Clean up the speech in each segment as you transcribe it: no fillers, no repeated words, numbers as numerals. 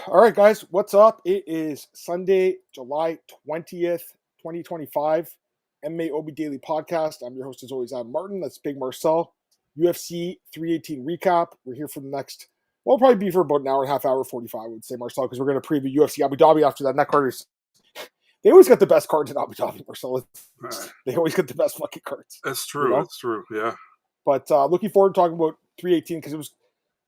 All right, guys, what's up? It is Sunday, July 20th, 2025. MMAOB Daily Podcast. I'm your host, as always, Adam Martin. That's Big Marcel. UFC 318 recap. We're here for the next, well, probably be for about an hour and a half, hour 45, I would say, Marcel, because we're going to preview UFC Abu Dhabi after that. And that card is, they always get the best cards in Abu Dhabi, Marcel. They always get the best fucking cards. That's true. You know? That's true, yeah. But looking forward to talking about 318 because it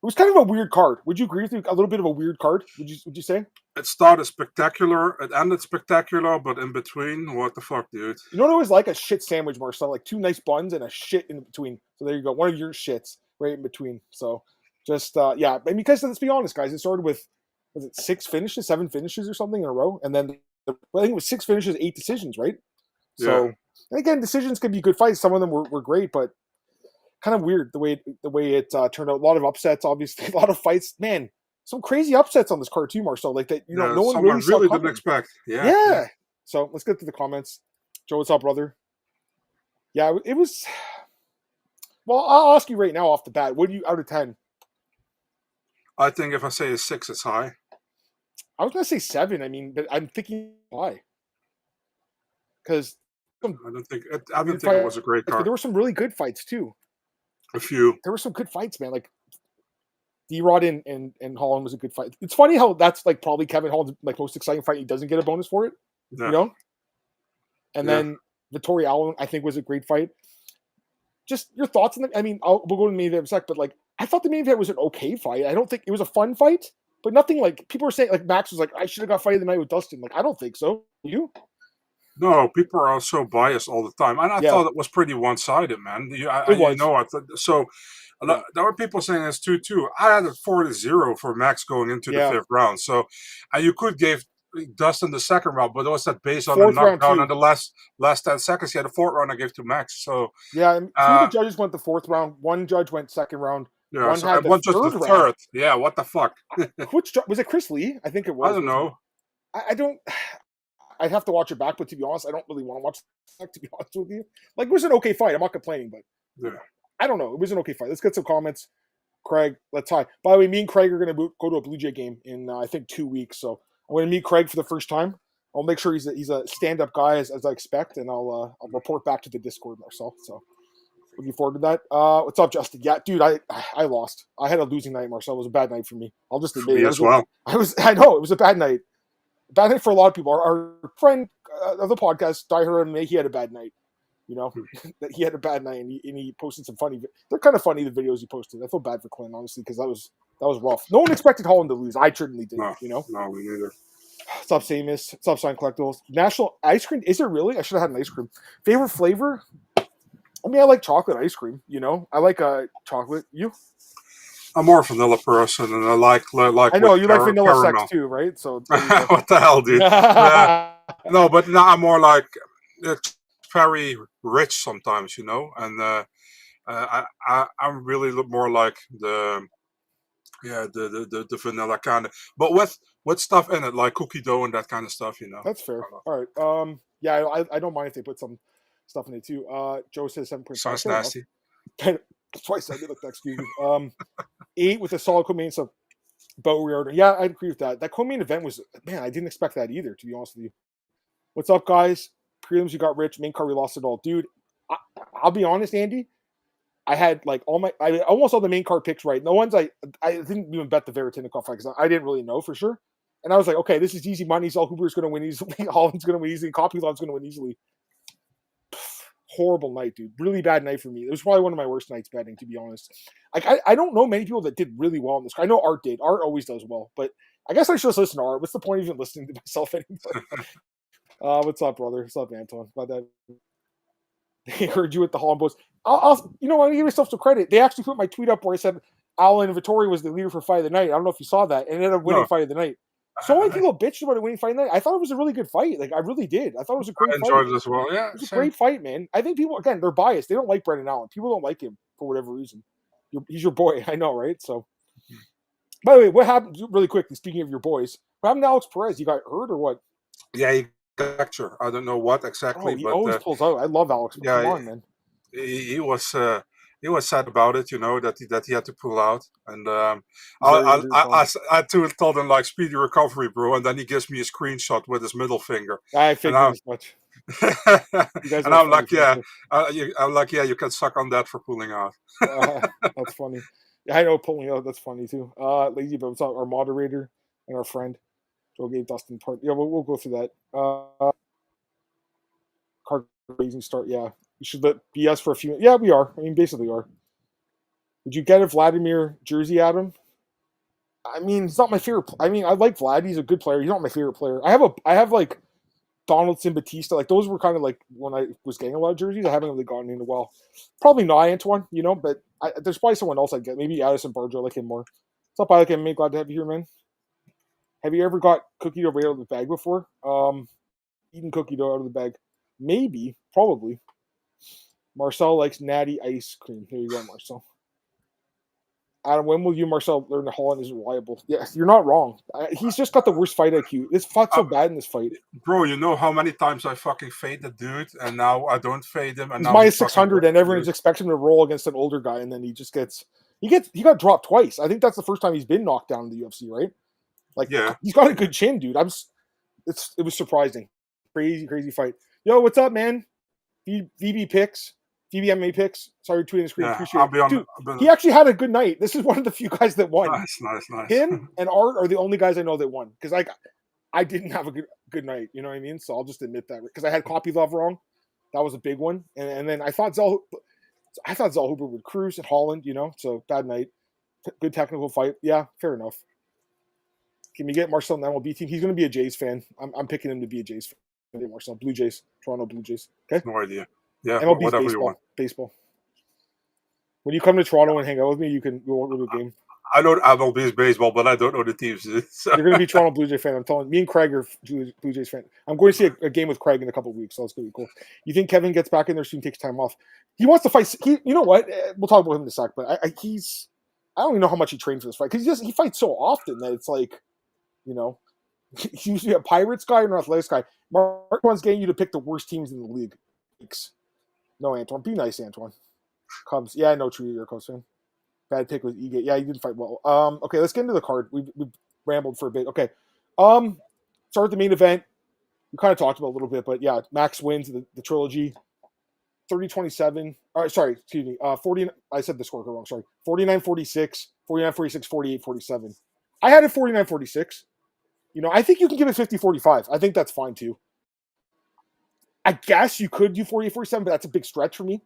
was kind of a weird card. Would you agree with me? A little bit of a weird card, would you say? It started spectacular, it ended spectacular, but in between, what the fuck, dude? You know what it was like? A shit sandwich, Marcel. Like two nice buns and a shit in between. So there you go. One of your shits right in between. So just, yeah. And because let's be honest, guys, it started with, was it 7 finishes or something in a row? And then I think it was 6 finishes, 8 decisions, right? So, yeah. And again, decisions could be good fights. Some of them were great, but kind of weird the way it turned out. A lot of upsets, obviously, a lot of fights. Man, some crazy upsets on this card too, Marcel. Like that, no one really didn't expect. Yeah. So let's get to the comments. Joe, what's up, brother? Yeah, it was. Well, I'll ask you right now off the bat. What do you out of 10? I think if I say a 6, it's high. I was gonna say 7. I mean, but I'm thinking why? Because I don't think it was a great card. There were some really good fights too. A few. There were some good fights, man. Like D-Rod and Holland was a good fight. It's funny how that's like probably Kevin Holland's like most exciting fight. He doesn't get a bonus for it, you know. And then Vittori Allen, I think, was a great fight. Just your thoughts on the. I mean, we'll go to the main event in a sec, but like I thought the main event was an okay fight. I don't think it was a fun fight, but nothing like people were saying. Like Max was like, I should have got fight of the night with Dustin. Like I don't think so. You? No, people are so biased all the time, and I thought it was pretty one-sided, man. So. There were people saying it's 2-2. I had it 4-0 for Max going into the 5th round. So you could give Dustin the 2nd round, but it was that based on the knockdown and the last 10 seconds. He had a 4th round I gave to Max. So yeah, and 2 of the judges went the 4th round. 1 judge went 2nd round. Yeah, one just the 3rd. Yeah, what the fuck? Which was it? Chris Lee? I think it was. I don't know. I don't. I'd have to watch it back, but to be honest, I don't really want to watch it back, to be honest with you. Like, it was an okay fight. I'm not complaining, but I don't know. It was an okay fight. Let's get some comments. Craig, let's hi. By the way, me and Craig are going to go to a Blue Jay game in, I think, 2 weeks. So I'm going to meet Craig for the first time. I'll make sure he's a stand-up guy as I expect, and I'll report back to the Discord myself. So looking forward to that. What's up, Justin? Yeah, dude, I lost. I had a losing night, Marcel. It was a bad night for me. I'll just admit it. I know it was a bad night. Bad night for a lot of people. Our friend of the podcast, Die Hard, he had a bad night. You know, that he had a bad night, and he posted some funny. They're kind of funny, the videos he posted. I feel bad for Clint, honestly, because that was rough. No one expected Holland to lose. I certainly didn't. No, you know, no, me neither. Stop Samus. Stop Sign Collectibles. National ice cream. Is it really? I should have had an ice cream. Favorite flavor? I mean, I like chocolate ice cream. You know, I like chocolate. You? I'm more a vanilla person, and I like. I know you like vanilla caramel. Sex too, right? So what the hell, dude? No, but now I'm more like. Very rich sometimes, you know, and I'm really more like the vanilla kind of, but with stuff in it like cookie dough and that kind of stuff, you know. That's fair. All right. Yeah, I don't mind if they put some stuff in it too. Joe says 7.5. Sounds nasty. Twice I did look that. Excuse me. 8 with a solid co-main. So, but reorder. Yeah, I agree with that. That co-main event was, man, I didn't expect that either. To be honest with you. What's up, guys? Prelims, you got rich. Main card, we lost it all. Dude, I'll be honest, Andy. I had like I almost all the main card picks right. The ones I didn't even bet the Veretinikov fight because I didn't really know for sure. And I was like, okay, this is easy money. All Huber's going to win easily. Holland's going to win easily. Kopylov's going to win easily. Horrible night, dude. Really bad night for me. It was probably one of my worst nights betting, to be honest. Like I don't know many people that did really well in this. I know Art did. Art always does well, but I guess I should just listen to Art. What's the point of even listening to myself anymore? What's up, brother? What's up, Anton? Glad that they heard you at the Holland Post. I'll you know, I give myself some credit. They actually put my tweet up where I said Allen and Vittori was the leader for fight of the night. I don't know if you saw that, and ended up winning fight of the night. So many people bitched about it winning fight of the night. I thought it was a really good fight. Like I really did. I thought it was a great fight. I enjoyed it as well. Yeah, it was a great fight, man. I think people again they're biased. They don't like Brendan Allen. People don't like him for whatever reason. He's your boy. I know, right? So. By the way, what happened? Really quickly, speaking of your boys, what happened to Alex Perez? He got hurt or what? Yeah, he lecture. I don't know what exactly. He always pulls out. I love Alex. Yeah, come on, man. He was. he was sad about it, that he had to pull out. And I too told him like speedy recovery, bro. And then he gives me a screenshot with his middle finger. I figured as much. And I'm like, I'm like, yeah, you can suck on that for pulling out. That's funny. Yeah, I know pulling out. That's funny too. Lazy, but what's up? Our moderator and our friend, Joe gave Dustin part. Yeah, we'll go through that. Card raising start. Yeah, we should let BS for a few minutes. Yeah, we are. I mean, basically are. Would you get a Vladimir jersey, Adam? I mean, he's not my favorite. I mean, I like Vlad. He's a good player. He's not my favorite player. I have like Donaldson, Batista. Like those were kind of like when I was getting a lot of jerseys. I haven't really gotten into well. Probably not Antoine, but there's probably someone else I'd get. Maybe Addison Barjo. I like him more. What's up? I like him. Glad to have you here, man. Have you ever got cookie dough right out of the bag before? Eaten cookie dough out of the bag. Maybe. Probably. Marcel likes natty ice cream. Here you go, Marcel. Adam, when will you, Marcel, learn that Holland is reliable? Yeah, you're not wrong. He's just got the worst fight IQ. This fought so bad in this fight. Bro, you know how many times I fucking fade the dude, and now I don't fade him. And he's minus 600, and everyone's expecting him to roll against an older guy, and then he just gets... He got dropped twice. I think that's the first time he's been knocked down in the UFC, right? Like, yeah. He's got a good chin, dude. It was surprising. Crazy fight. Yo, what's up, man? VB picks. MMA picks. Sorry, tweeting the screen. Yeah, appreciate it. Dude, he actually had a good night. This is one of the few guys that won. Nice. Him and Art are the only guys I know that won. Because I didn't have a good night. You know what I mean? So I'll just admit that. Because I had Kopylov wrong. That was a big one. And then I thought Zellhuber would cruise at Holland, So bad night. Good technical fight. Yeah, fair enough. Can we get Marcel in the MLB team? He's going to be a Jays fan. I'm picking him to be a Jays fan. Marcel. Blue Jays. Toronto Blue Jays. Okay? No idea. Yeah, MLB's whatever you want. Baseball. When you come to Toronto and hang out with me, you can go to the game. I know MLB's baseball, but I don't know the teams. So. You're going to be Toronto Blue Jay fan. I'm telling you. Me and Craig are Blue Jays fan. I'm going to see a game with Craig in a couple of weeks, so it's going to be cool. You think Kevin gets back in there soon, takes time off? He wants to fight. You know what? We'll talk about him in a sec, but I don't even know how much he trains for this fight because he fights so often that it's like, he's usually a Pirates guy or an Athletics guy. Marquand's getting you to pick the worst teams in the league. No, Antoine. Be nice, Antoine. Cubs. Yeah, I know True. You're a Cubs fan. Bad pick with Egate. Yeah, he didn't fight well. Okay, let's get into the card. We've rambled for a bit. Okay. Start the main event. We kind of talked about it a little bit, but yeah, Max wins the trilogy. 30-27. All right, sorry, excuse me. 40. I said the score wrong. Sorry. 49-46, 49-46, 48-47. I had it 49-46. I think you can give it 50-45. I think that's fine too. I guess you could do 48-47, but that's a big stretch for me,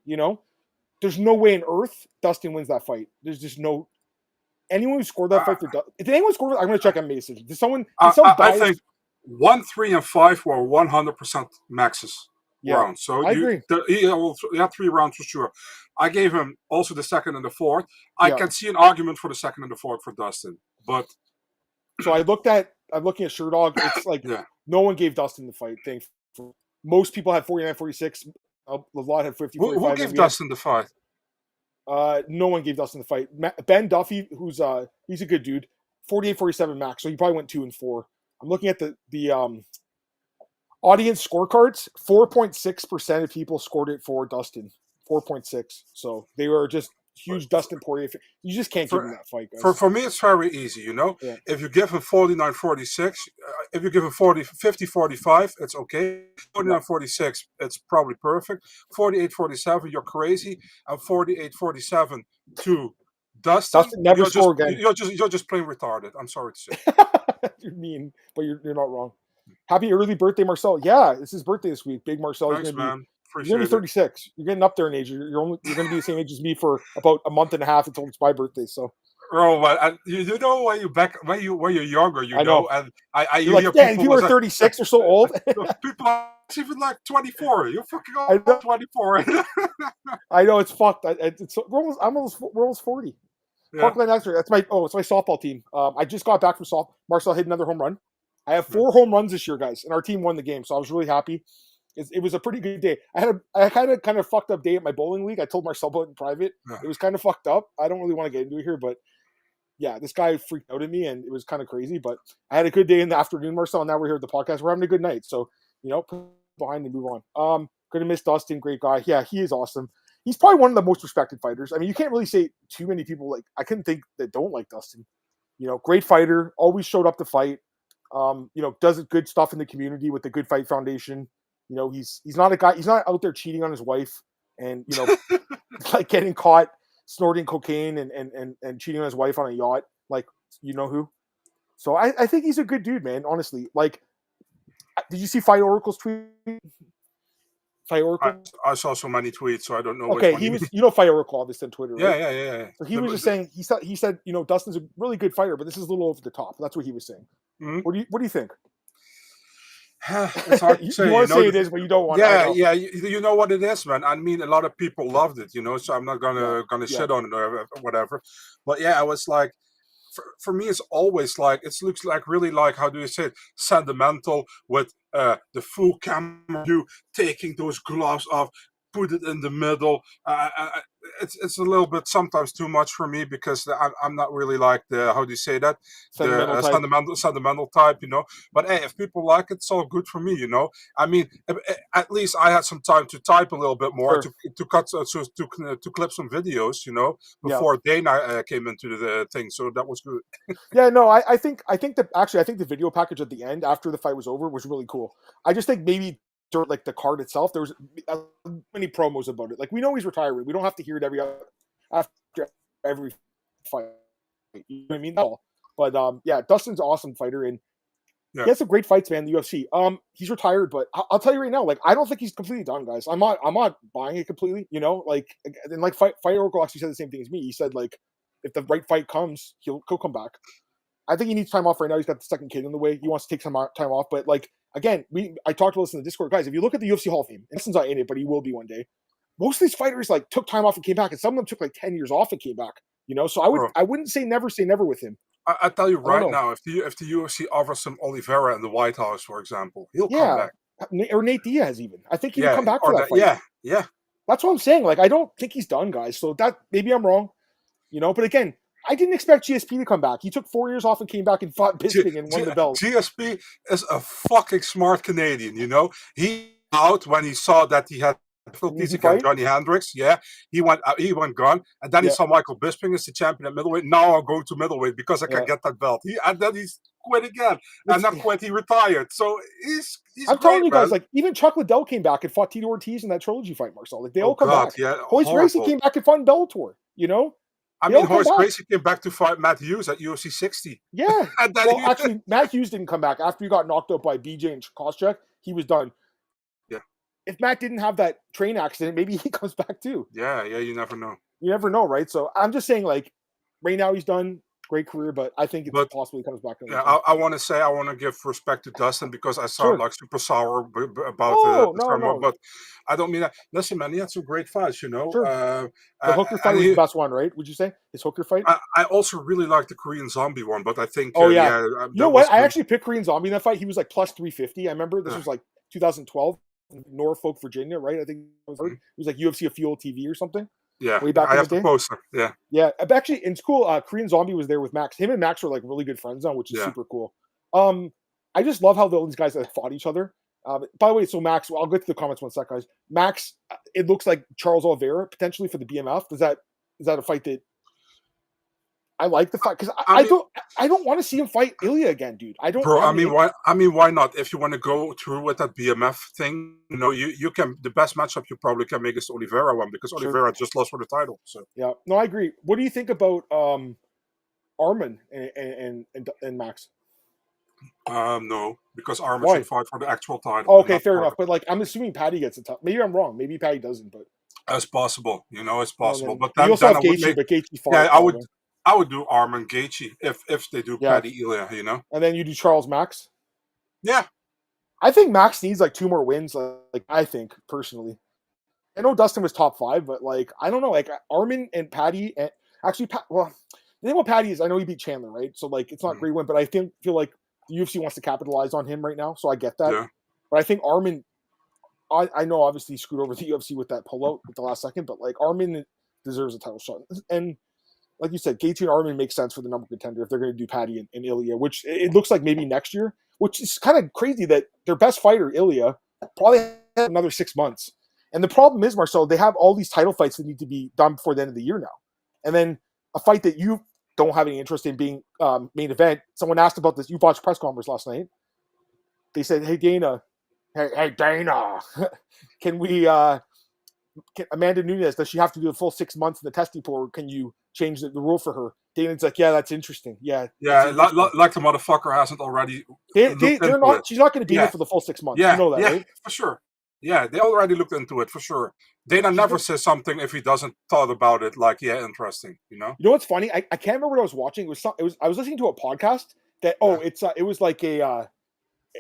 There's no way on earth Dustin wins that fight. There's just no... Anyone who scored that fight for Dustin... Did anyone score... I'm going to check on message. Did someone... I think 1, 3, and 5 were 100% Max's rounds. So I agree. He had 3 rounds for sure. I gave him also the second and the fourth. I can see an argument for the second and the fourth for Dustin, but... So I'm looking at Sherdog. It's like no one gave Dustin the fight. Most people had 49-46. A lot had 50-45. Who gave Dustin the fight? No one gave Dustin the fight. Ben Duffy, he's a good dude, 48-47 max. So he probably went 2-4. I'm looking at the audience scorecards. 4.6% of people scored it for Dustin. 4.6. So they were just huge Dustin Poirier. You just can't give him that fight, guys. For me, it's very easy, Yeah. If you give him 49-46, if you give him 50-45, it's okay. 49-46, it's probably perfect. 48-47, you're crazy. And 48-47 to Dustin never scored again. You're just plain retarded. I'm sorry to say. You're mean, but you're not wrong. Happy early birthday, Marcel. Yeah, it's his birthday this week. Big Marcel. Thanks, man. You're going to be 36. You're getting up there in age. You're going to be the same age as me for about a month and a half until it's my birthday. So, bro, but you know when you're younger, I know. And I you're like, yeah, people are 36 are so old. People are even like 24. You're fucking old. 24. I know it's fucked. We're almost 40. Yeah. Parkland Extra. It's my softball team. I just got back from softball. Marcel hit another home run. I have 4 home runs this year, guys, and our team won the game, so I was really happy. It was a pretty good day. I had a kind of fucked up day at my bowling league. I told Marcel about it in private. Yeah. It was kind of fucked up. I don't really want to get into it here, but yeah, this guy freaked out at me, and it was kind of crazy. But I had a good day in the afternoon, Marcel, and now we're here at the podcast. We're having a good night, so put behind and move on. Gonna miss Dustin, great guy. Yeah, he is awesome. he's probably one of the most respected fighters. I mean, you can't really say too many people like I couldn't think that don't like Dustin. Great fighter, always showed up to fight. Does good stuff in the community with the Good Fight Foundation. He's not a guy. He's not out there cheating on his wife and like getting caught snorting cocaine and cheating on his wife on a yacht. Like who. So I think he's a good dude, man. Honestly, like, did you see Fight Oracle's tweet? Fight Oracle. I saw so many tweets, so I don't know. Okay, he was. Fight Oracle obviously on Twitter, right? Yeah. So he was just saying he said Dustin's a really good fighter, but this is a little over the top. That's what he was saying. Mm-hmm. What do you think? It's hard to say. You want to say it is, but you don't want. Yeah. You know what it is, man. I mean, a lot of people loved it, so I'm not gonna shit on it or whatever. But yeah, I was like, for me, it's always like it looks like really like, how do you say it, sentimental with the full camera view, taking those gloves off, put it in the middle. It's a little bit sometimes too much for me because I'm not really like the, how do you say that, sentimental type, But hey, if people like it, it's all good for me, I mean, at least I had some time to type a little bit more, sure, to cut to clip some videos, before Dana came into the thing, so that was good. Yeah, no, I think the video package at the end after the fight was over was really cool. I just think maybe like the card itself, there was many promos about it. Like, we know he's retiring. We don't have to hear it after every fight. You know what I mean? But yeah, Dustin's an awesome fighter, and he has some great fights, man. In the UFC. He's retired, but I'll tell you right now, like, I don't think he's completely done, guys. I'm not buying it completely. Like, and like Fight Oracle actually said the same thing as me. He said, like, if the right fight comes, he'll come back. I think he needs time off right now. He's got the second kid in the way. He wants to take some time off, but like, again, I talked about this in the Discord, guys. If you look at the UFC Hall of Fame, and Dustin's not in it, but he will be one day. Most of these fighters like took time off and came back, and some of them took like 10 years off and came back. So I wouldn't say never with him. I tell you right now, if the UFC offers some Oliveira in the White House, for example, he'll come back. Or Nate Diaz even. I think he would come back for that fight. Yeah. That's what I'm saying. Like, I don't think he's done, guys. So that maybe I'm wrong. But again, I didn't expect GSP to come back. He took 4 years off and came back and fought Bisping and won the belt. GSP is a fucking smart Canadian, He out when he saw that he had difficulties against Johnny Hendricks. Yeah, he went gone, and then he saw Michael Bisping as the champion at middleweight. Now I'm going to middleweight because I can get that belt. And then he's quit again, and not quit. He retired. So he's. I'm telling you guys, like, even Chuck Liddell came back and fought Tito Ortiz in that trilogy fight, Marcel. Like, they all come back. Yeah, Hoist Gracie came back and fought in Bellator. I mean, Hoist Gracie came back to fight Matt Hughes at UFC 60. Yeah. Actually, Matt Hughes didn't come back. After he got knocked out by BJ and Costa, he was done. Yeah. If Matt didn't have that train accident, maybe he comes back too. Yeah, you never know. You never know, right? So I'm just saying, like, right now he's done. Great career, but I think it's possibly comes back. I want to give respect to Dustin because I sound like super sour about no. But I don't mean that. Listen, man, he had some great fights, Sure. The Hooker fight was the best one, right? Would you say his Hooker fight? I also really like the Korean Zombie one, but I think you know what? I actually picked Korean Zombie in that fight. He was like plus 350. I remember this was like 2012, Norfolk, Virginia, right? I think it was like UFC of Fuel TV or something. Yeah, way back I have the poster. Yeah. Actually, it's cool. Korean Zombie was there with Max. Him and Max were like really good friends now, which is super cool. I just love how all these guys fought each other. By the way, so Max, I'll get to the comments one sec, guys. Max, it looks like Charles Oliveira potentially for the BMF. Is that a fight that I like the fight because I don't want to see him fight Ilya again, dude. I don't. Bro, why not? If you want to go through with that BMF thing, you can. The best matchup you probably can make is the Oliveira one because Oliveira just lost for the title. So yeah, no, I agree. What do you think about Arman and Max? No, because Arman should fight for the actual title. Oh, okay, fair enough. But like, I'm assuming Patty gets a maybe I'm wrong. Maybe Patty doesn't, but it's possible. It's possible. But then, you also have Gaethje, but Gaethje fought. Yeah, I would do Arman Gaethje if they do Paddy Ilya, And then you do Charles Max? Yeah. I think Max needs like 2 more wins, like I think, personally. I know Dustin was top 5, but like, I don't know, like Arman and Paddy, and actually, the thing about Paddy is I know he beat Chandler, right? So like, it's not a great win, but I feel like the UFC wants to capitalize on him right now, so I get that. Yeah. But I think Arman, I know obviously he screwed over the UFC with that pullout at the last second, but like Arman deserves a title shot. And like you said, Gaethje and Arman make sense for the number contender if they're going to do Paddy and Ilya, which it looks like maybe next year, which is kind of crazy that their best fighter, Ilya, probably had another 6 months. And the problem is, Marcel, they have all these title fights that need to be done before the end of the year now. And then a fight that you don't have any interest in being main event. Someone asked about this. You watched press conference last night. They said, "Hey Dana, can we? Amanda Nunes, does she have to do the full 6 months in the testing pool? Or can you change the rule for her?" Dana's like, "Yeah, that's interesting. Yeah, like the motherfucker hasn't already. They're not. She's not going to be there for the full 6 months. Yeah, you know that, right? For sure. Yeah, they already looked into it for sure. Dana never says something if he does't thought about it. Like, yeah, interesting. You know. You know what's funny? I can't remember what I was watching. I was listening to a podcast that it was like a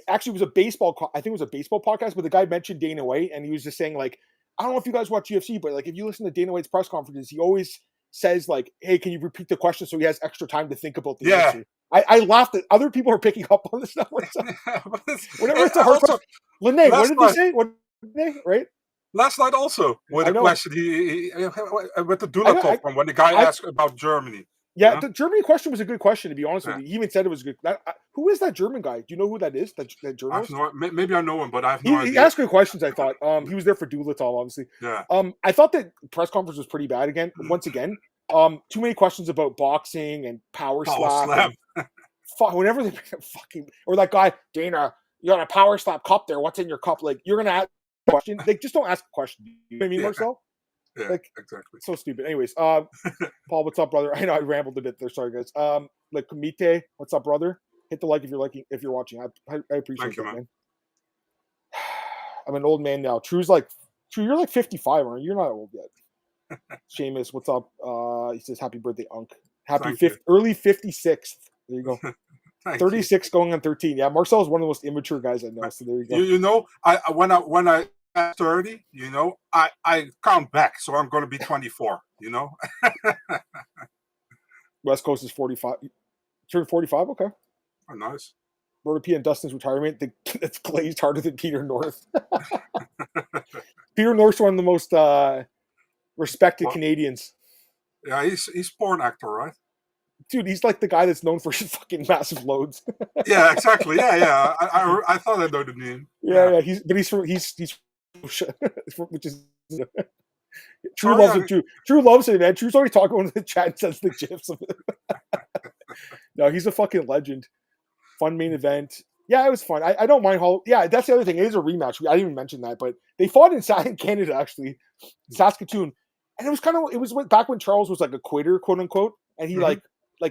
actually it was a baseball. I think it was a baseball podcast, but the guy mentioned Dana White, and he was just saying like, I don't know if you guys watch UFC, but like if you listen to Dana White's press conferences, he always says like, "Hey, can you repeat the question?" So he has extra time to think about the answer. I laughed at other people are picking up on this stuff. Whenever it's a hard question, Lene, what did they say? What did they, right? Last night also with a question he with the Dulatov from when the guy asked about Germany. Yeah, the Germany question was a good question, to be honest with you. He even said it was good. Who is that German guy? Do you know who that is? That journalist? Maybe I know him, but I have no idea. He asked good questions, I thought. He was there for Dulatov, obviously. Yeah. I thought that press conference was pretty bad again. Once again, too many questions about boxing and power slap. Whenever they fucking or that guy Dana, you got a power slap cup there. What's in your cup? Like you're gonna ask a question. They just don't ask a question. You know what I mean, Marcel? Yeah, like, exactly. So stupid. Anyways, Paul, what's up, brother? I know I rambled a bit there. Sorry, guys. Like Komite, what's up, brother? Hit the like if you're watching. I appreciate it, man. I'm an old man now. True, you're like 55, aren't you? You're not old yet. Seamus, what's up? He says happy birthday, Unc. Early 56th. There you go. 36 going on 13. Yeah, Marcel is one of the most immature guys I know. So there you go. You know, when I 30, you know, I count back, so I'm going to be 24. You know. West Coast is 45. Turned 45. Okay. Oh, nice. Rotor P and Dustin's retirement. It's glazed harder than Peter North. Peter North's one of the most respected Canadians. Yeah, he's porn actor, right? Dude, he's like the guy that's known for his fucking massive loads. Yeah, exactly. Yeah. I thought I know the name. Yeah. He's which is True loves it. True loves it, man. True's always talking in the chat and sends the gifs of it. No, he's a fucking legend. Fun main event. Yeah, it was fun. I don't mind Holloway. Yeah, that's the other thing. It is a rematch. I didn't even mention that, but they fought in Canada actually, Saskatoon, and it was back when Charles was like a quitter, quote unquote, and he like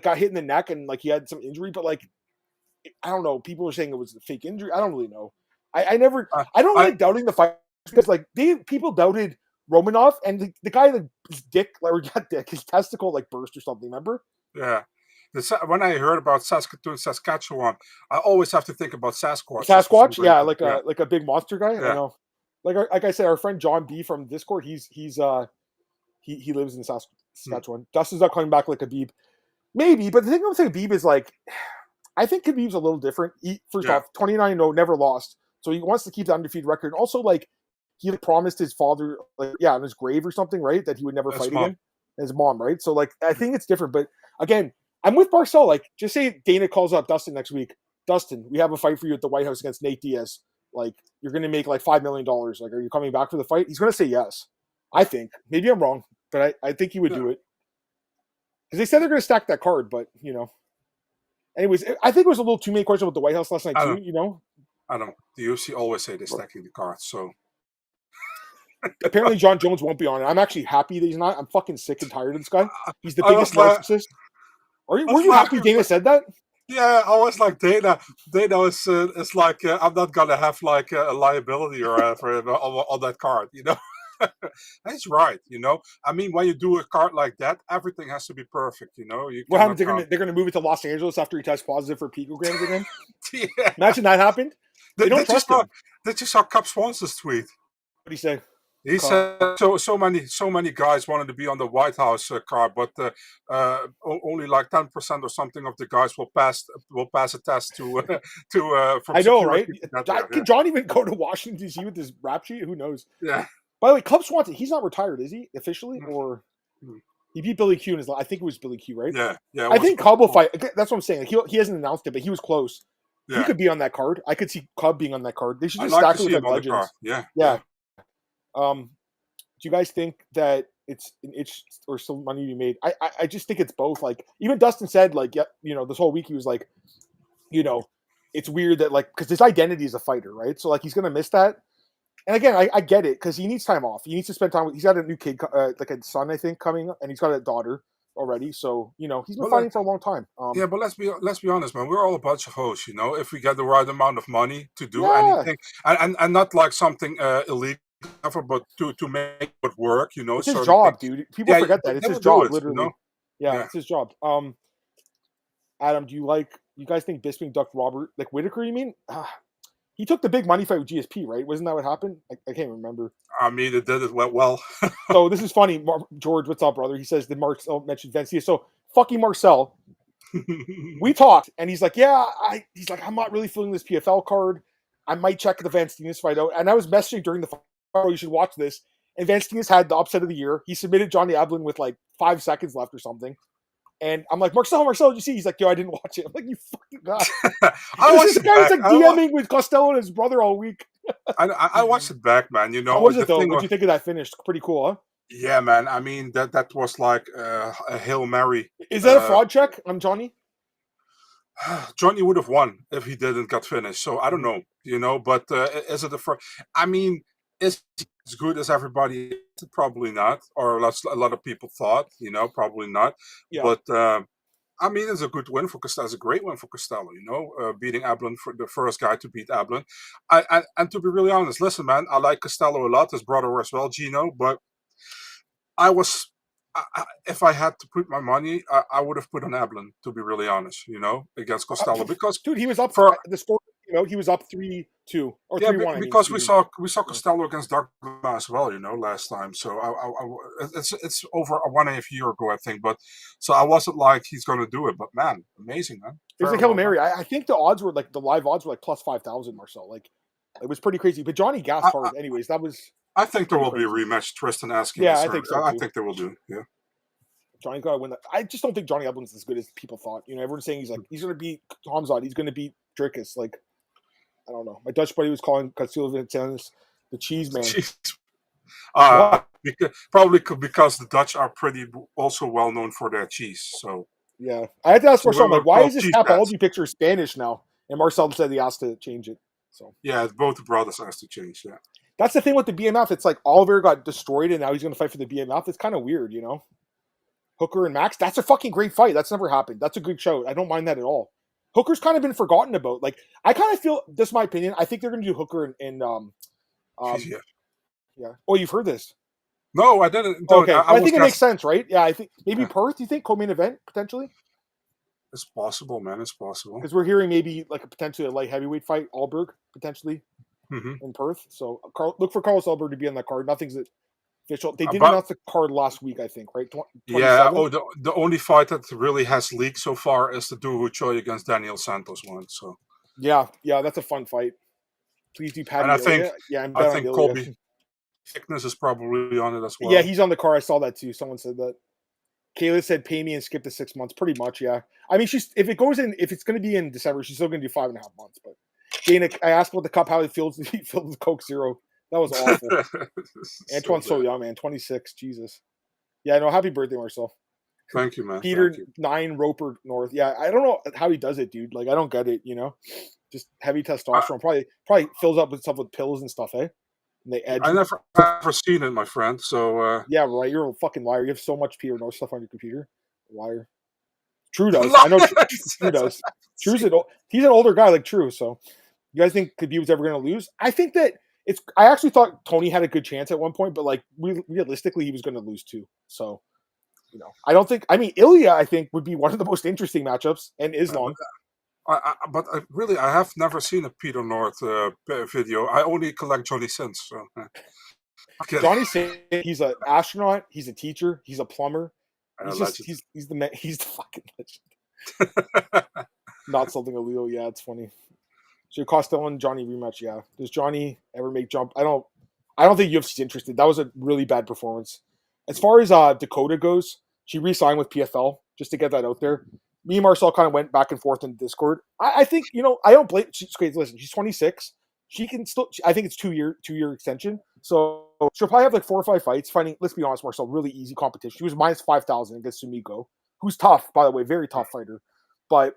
got hit in the neck and like he had some injury, but like I don't know. People were saying it was a fake injury. I don't really know. I don't like doubting the fight because like people doubted Romanov and the guy like his testicle like burst or something. Remember? Yeah. When I heard about Saskatoon, Saskatchewan, I always have to think about Sasquatch. Sasquatch, yeah, like a big monster guy. Yeah. I know. Like I said, our friend John B from Discord, he lives in Saskatchewan. Dustin's not coming back like Khabib, maybe. But the thing with Khabib is like, I think Khabib's a little different. First off, 29-0, never lost, so he wants to keep the undefeated record. Also, like he promised his father, on his grave or something, right, that he would never fight again. His mom, right? So like, I think it's different. But again, I'm with Barcel. Like, just say Dana calls up Dustin next week. Dustin, we have a fight for you at the White House against Nate Diaz. Like, you're going to make like $5 million. Like, are you coming back for the fight? He's going to say yes. I think. Maybe I'm wrong, but I think he would do it. Because they said they're going to stack that card, but, you know. Anyways, I think it was a little too many questions about the White House last night, too, you know? I don't know. The UFC always say they're stacking the cards, so. Apparently, John Jones won't be on it. I'm actually happy that he's not. I'm fucking sick and tired of this guy. He's the biggest narcissist. Were you happy Dana said that? Yeah, I was like Dana. Dana is like I'm not gonna have like a liability or for on that card, you know. He's right, you know. I mean, when you do a card like that, everything has to be perfect, you know. What happens? They're gonna move it to Los Angeles after he tests positive for picograms again. Yeah. Imagine that happened. They don't trust him. Did you saw Cup Swanson's tweet? What did he say? He said so many guys wanted to be on the White House card, but only like 10% or something of the guys will pass a test to from I know, right? Can John even go to Washington D.C. with this rap sheet? Who knows? Yeah. By the way, Cub Swanson, he's not retired, is he officially? Or he beat Billy Q in his? I think it was Billy Q, right? Yeah. I think Cub will fight. That's what I'm saying. He hasn't announced it, but he was close. Yeah. He could be on that card. I could see Cub being on that card. They should just like stack it with like legends. Yeah. Do you guys think that it's an itch or some money to be made? I just think it's both. Like even Dustin said, like this whole week he was like, it's weird that like because his identity is a fighter, right? So like he's gonna miss that. And again, I get it because he needs time off. He needs to spend time with. He's got a new kid, like a son, I think, coming, and he's got a daughter already. So he's been fighting for a long time. Yeah, but let's be honest, man. We're all a bunch of hoes, If we get the right amount of money to do anything, and not like something illegal, but to make it work, It's his job, dude. People forget that it's his job, literally. Yeah, it's his job. Adam, do you guys think Bisping ducked Robert like Whitaker? You mean? He took the big money fight with GSP, right? Wasn't that what happened? I can't remember. I mean, it did. It went well. So this is funny. George, what's up, brother? He says that Marcel mentioned Vencia. So fucking Marcel. We talked, and he's like, he's like, I'm not really feeling this PFL card. I might check the Van Steenis fight out. And I was messaging during the fight, you should watch this. And Van Steenis had the upset of the year. He submitted Johnny Ablin with like 5 seconds left or something. And I'm like, Marcel, did you see? He's like, yo, I didn't watch it. I'm like, you fucking god. This guy was like DMing with Costello and his brother all week. I watched it back, man. How was it though? What do you think of that finish? Pretty cool, huh? Yeah, man. I mean, that was like a Hail Mary. Is that a fraud check on Johnny? Johnny would have won if he didn't get finished. So I don't know, but is it a fraud? I mean, is it as good as everybody? Probably not, or a lot of people thought, probably not. Yeah. But I mean, it's a good win for Costello. It's a great win for Costello, beating Ablin for the first guy to beat Ablin. And to be really honest, listen, man, I like Costello a lot, his brother as well, Gino. But if I had to put my money, I would have put on Ablin, to be really honest, against Costello, because dude, he was up for the score. He was up 3-2 or 3-1. Because we saw Costello against Dogma as well, last time. So it's over 1.5 years ago, I think. But so I wasn't like he's going to do it. But man, amazing, man. It was like Hail Mary. I think the odds were like the live odds were like plus 5,000 Marcel. Like it was pretty crazy. But Johnny gassed hard, anyways. That was. I think there will be a rematch. Tristan asking. Yeah, I think so. I think they will do. Yeah. Johnny's got to win that. I just don't think Johnny Eblin's as good as people thought. Everyone's saying he's going to beat Hamzat. He's going to beat Dricus. Like. I don't know. My Dutch buddy was calling Costello Vincennes the cheese man. Probably because the Dutch are pretty also well known for their cheese. So yeah, I had to ask Marcel, like, why is this Tapology picture Spanish now? And Marcel said he has to change it. So yeah, both the brothers has to change. Yeah, that's the thing with the BMF. It's like Oliver got destroyed, and now he's going to fight for the BMF. It's kind of weird, Hooker and Max. That's a fucking great fight. That's never happened. That's a good show. I don't mind that at all. Hooker's kind of been forgotten about. Like, I kind of feel, this is my opinion, I think they're going to do Hooker and yeah. Oh, you've heard this? No, I didn't. Okay, I think it makes sense, right? Yeah, I think, maybe Perth, you think, co-main event, potentially? It's possible, man. It's possible. Because we're hearing maybe, like, potentially a light heavyweight fight, Alberg, potentially, in Perth. So, look for Carlos Alberg to be on that card. Nothing's official. They did announce the card last week, I think, right? 27? Yeah. Oh, the only fight that really has leaked so far is the Doo Choi against Daniel Santos one. So yeah, that's a fun fight. Please do Patty. And I think Colby Thickness is probably on it as well. Yeah, he's on the card. I saw that too. Someone said that. Kayla said, "Pay me and skip the 6 months." Pretty much, yeah. I mean, if it's going to be in December, she's still going to do 5.5 months. But Dana, I asked about the cup, how it feels to be filled with Coke Zero. That was awful. Antoine's so young, man. 26. Jesus. Yeah, no, happy birthday, Marcel. Thank you, man. Peter 9 Roper North. Yeah, I don't know how he does it, dude. Like, I don't get it, Just heavy testosterone. Probably fills up with stuff with pills and stuff, eh? And they edge. I never seen it, my friend. So yeah, right. You're a fucking liar. You have so much Peter North stuff on your computer. Liar. True does. I know True does. He's an older guy like True, so you guys think Khabib was ever going to lose? I think that I actually thought Tony had a good chance at one point, but like realistically, he was going to lose too. So, I don't think. I mean, Ilya, I think, would be one of the most interesting matchups, and Islam. But I have never seen a Peter North video. I only collect Johnny Sins. So. Johnny Sins, he's an astronaut. He's a teacher. He's a plumber. He's the man. He's the fucking legend. Not something illegal. Yeah, it's funny. So Costello and Johnny rematch, yeah. Does Johnny ever make jump? I don't think UFC's interested. That was a really bad performance. As far as Dakota goes, she re-signed with PFL, just to get that out there. Me and Marcel kind of went back and forth in Discord. I think, I don't blame. Listen, she's 26. She can still. I think it's 2-year extension. So she'll probably have like 4 or 5 fights fighting, let's be honest, Marcel, really easy competition. She was minus 5,000 against Sumiko, who's tough, by the way, very tough fighter. But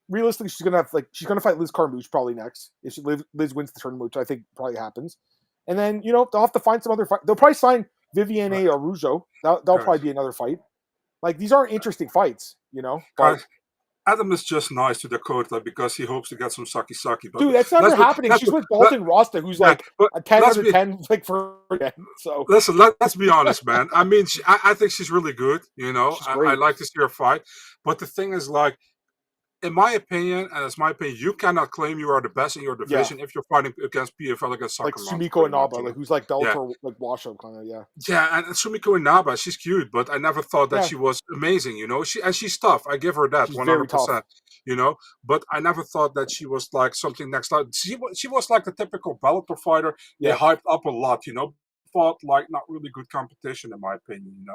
realistically, she's gonna fight Liz Carmouche probably next. If Liz wins the tournament, which I think probably happens. And then, they'll have to find some other fight. They'll probably sign Viviane Araujo. That'll probably be another fight. Like, these aren't interesting fights, But Adam is just nice to Dakota because he hopes to get some saki. But dude, that's never happening. She's with Dalton Rosta, who's like a 10 out of 10, like for again. So listen, let's be honest, man. I mean, I think she's really good. I like to see her fight. But the thing is, like, in my opinion, and it's my opinion, you cannot claim you are the best in your division if you're fighting against PFL against like Sumiko Inaba, like who's like Bellator, like washout kind of, Yeah, and Sumiko Inaba, she's cute, but I never thought that she was amazing. She's tough. I give her that 100%. But I never thought that she was like something next level. She was like the typical Bellator fighter. They hyped up a lot. Fought like not really good competition in my opinion.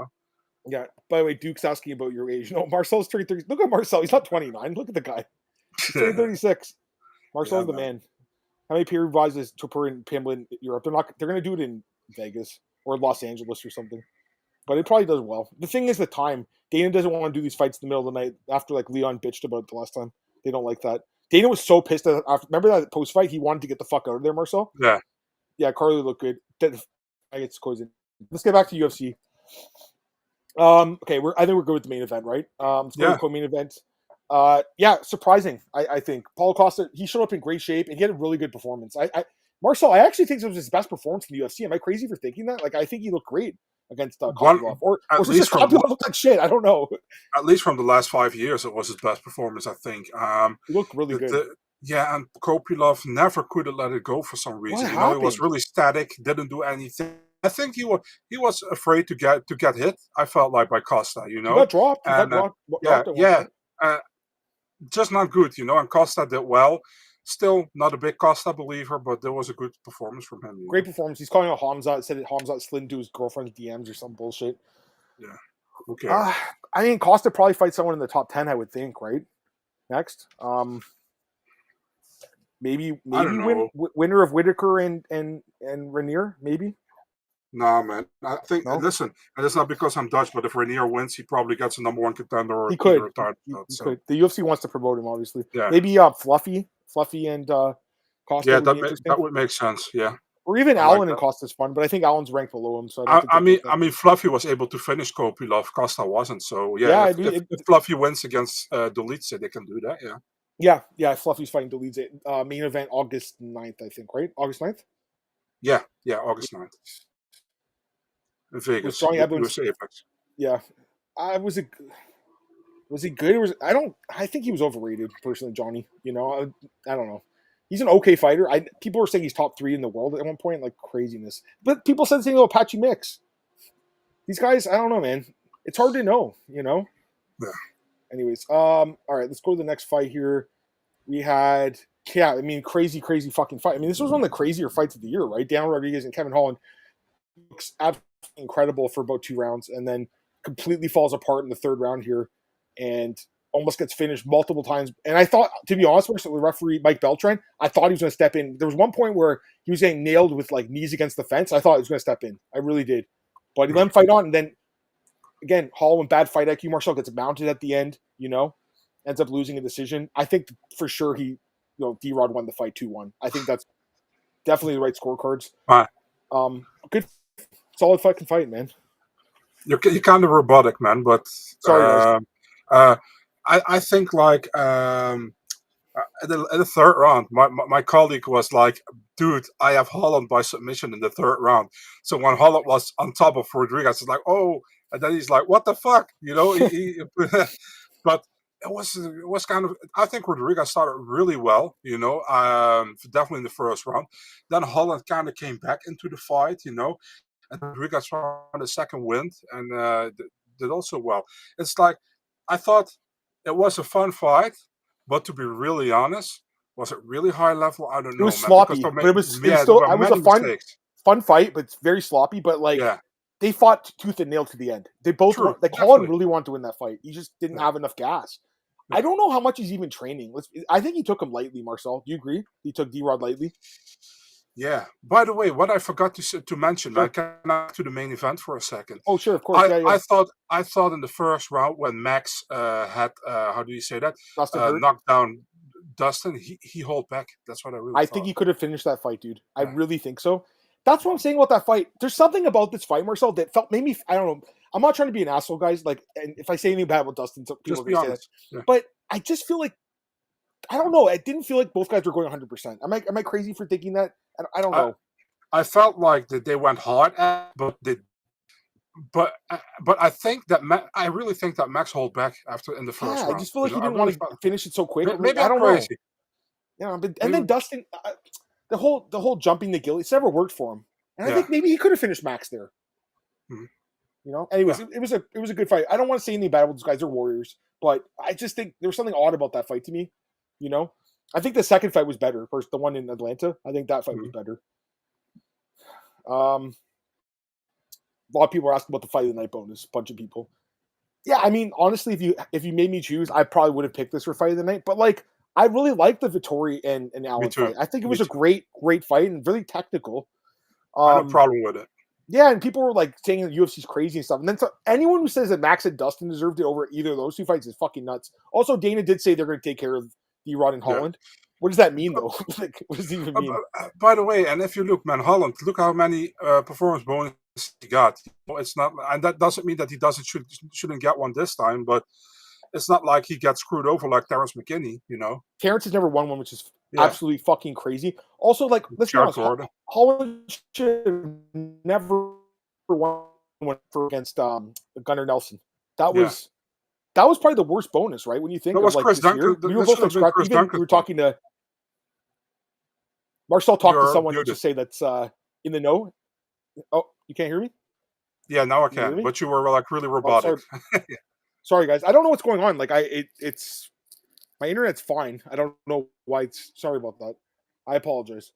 Yeah. By the way, Duke's asking about your age. No, Marcel's 30. Look at Marcel. He's not 29. Look at the guy. He's 36. Marcel's the man. How many peer revises Tupper and Pimble in Europe? They're going to do it in Vegas or Los Angeles or something. But it probably does well. The thing is the time. Dana doesn't want to do these fights in the middle of the night after like Leon bitched about it the last time. They don't like that. Dana was so pissed after. Remember that post fight? He wanted to get the fuck out of there, Marcel. Yeah. Yeah, Carly looked good. Let's get back to UFC. Okay, I think we're good with the main event, right? Let's go to the co-main event. Surprising. I think Paulo Costa, he showed up in great shape and he had a really good performance. Marcel, I actually think this was his best performance in the UFC. Am I crazy for thinking that? Like, I think he looked great against Kopylov. Or was it just Kopylov looked like shit? I don't know. At least from the last 5 years, it was his best performance, I think. He looked really good. And Kopylov never could have let it go for some reason. He was really static, didn't do anything. I think he was afraid to get hit. I felt like by Costa, He got dropped. Just not good, And Costa did well. Still not a big Costa believer, but there was a good performance from him. Great performance. He's calling out Hamzat. Said that Hamzat slid into his girlfriend's DMs or some bullshit. Yeah. Okay. I mean, Costa probably fights someone in the top 10. I would think, right? Next, maybe winner of Whitaker and Ranier, maybe. Nah, man. I think. Listen, and it's not because I'm Dutch, but if Ranier wins, he probably gets a number 1 contender. He could. He could. The UFC wants to promote him, obviously. Yeah. Maybe Fluffy and Costa. Yeah, that would make sense. Yeah. Or even Allen and Costa's fun, but I think Allen's ranked below him. So I mean, Fluffy was able to finish Kopylov. Costa wasn't. So if Fluffy wins against Dolice, they can do that. Yeah. Yeah. Fluffy's fighting Dolice. Main event August 9th, I think. Right? August 9th. Yeah. August 9th. In Vegas. Yeah. Was he good? I think he was overrated, personally, Johnny. I don't know. He's an okay fighter. People were saying he's top 3 in the world at one point, like craziness. But people said the same about Apache Mix. These guys, I don't know, man. It's hard to know, Yeah. Anyways, all right, let's go to the next fight here. We had, crazy fucking fight. I mean, this was one of the crazier fights of the year, right? Dan Rodriguez and Kevin Holland looks absolutely incredible for about 2 rounds and then completely falls apart in the 3rd round here and almost gets finished multiple times. And I thought, to be honest with referee Mike Beltran, I thought he was going to step in. There was one point where he was getting nailed with like knees against the fence. I thought he was going to step in. I really did. But he let him fight on. And then, again, Holloway, bad fight IQ. Marshall gets mounted at the end, ends up losing a decision. I think for sure D-Rod won the fight 2-1. I think that's definitely the right scorecards. Good, solid fucking fight, man. You're kind of robotic, man, but sorry, I think like in the 3rd round, my colleague was like, dude, I have Holland by submission in the 3rd round. So when Holland was on top of Rodriguez, it's like, oh, and then he's like, what the fuck? But it was kind of, I think Rodriguez started really well, definitely in the 1st round. Then Holland kind of came back into the fight, and Rodriguez found a 2nd wind and did also well. It's like, I thought it was a fun fight, but to be really honest, was it really high level? I don't know. It was sloppy, but it was still. It was a fun fight, but it's very sloppy. But they fought tooth and nail to the end. They both Holland really wanted to win that fight. He just didn't have enough gas. Yeah. I don't know how much he's even training. I think he took him lightly, Marcel. Do you agree? He took D-Rod lightly. Yeah. By the way, what I forgot to mention, Sure. I can back to the main event for a second. Oh, sure, of course. Yeah. I thought in the first round when Max had how do you say that? Dustin hurt. Knocked down Dustin, he hold back. That's what I really I thought. think he could have finished that fight, dude. I Yeah. really think so. That's what I'm saying about that fight. There's something about this fight, Marcel, that made me. I don't know. I'm not trying to be an asshole, guys. Like, and if I say anything bad about Dustin, so people Just are be gonna say that. honest. Yeah. But I just feel like I don't know. It didn't feel like both guys were going 100%. Am I crazy for thinking that? I don't know. I felt like that they went hard at, but I think that I really think that Max hold back after in the first round. I just feel like he didn't want to finish it so quick. Maybe I don't crazy. know. Yeah, but and then Dustin, the whole jumping the gill, it's never worked for him. And I think maybe he could have finished Max there. Mm-hmm. You know. Anyways, it was a good fight. I don't want to say anything bad about those guys. They're warriors, but I just think there was something odd about that fight to me. You know, I think the second fight was better. First, the one in Atlanta. I think that fight was better. A lot of people are asking about the fight of the night bonus. A bunch of people. Yeah, I mean, honestly, if you made me choose, I probably would have picked this for fight of the night. But like, I really liked the Vittori and Allen fight. I think it was a great fight and really technical. I have no problem with it. Yeah, and people were like saying that UFC's crazy and stuff. And then anyone who says that Max and Dustin deserved it over either of those two fights is fucking nuts. Also, Dana did say they're going to take care of D-Rod and Holland. Yeah. What does that mean, though? Like, what does it even mean? By the way, and if you look, man, Holland, look how many performance bonuses he got. It's not, and that doesn't mean that he shouldn't get one this time, but it's not like he gets screwed over like Terrence McKinney, you know. Terrence has never won one, which is absolutely fucking crazy. Also, like, let's be honest, Holland should never won one against Gunnar Nelson. That was probably the worst bonus, right? When you think that was like Chris Duncan. We were both we were talking to Marcel. Talked to someone to say that's in the know. Oh, you can't hear me? Yeah, now I can. But you were like really robotic. Oh, sorry, guys. I don't know what's going on. Like it's my internet's fine. I don't know why it's. Sorry about that. I apologize.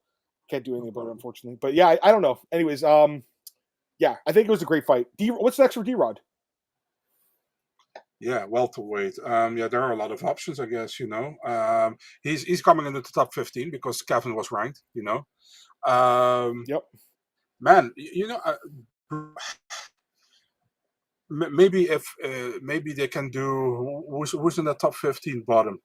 Can't do anything about it, unfortunately. But yeah, I don't know. Anyways, yeah, I think it was a great fight. What's next for D-Rod? Yeah, welterweight. Yeah, there are a lot of options, I guess. You know, he's coming into the top 15 because Kevin was ranked. You know, yep. Man, you know, maybe if maybe they can do who's in the top 15 bottom.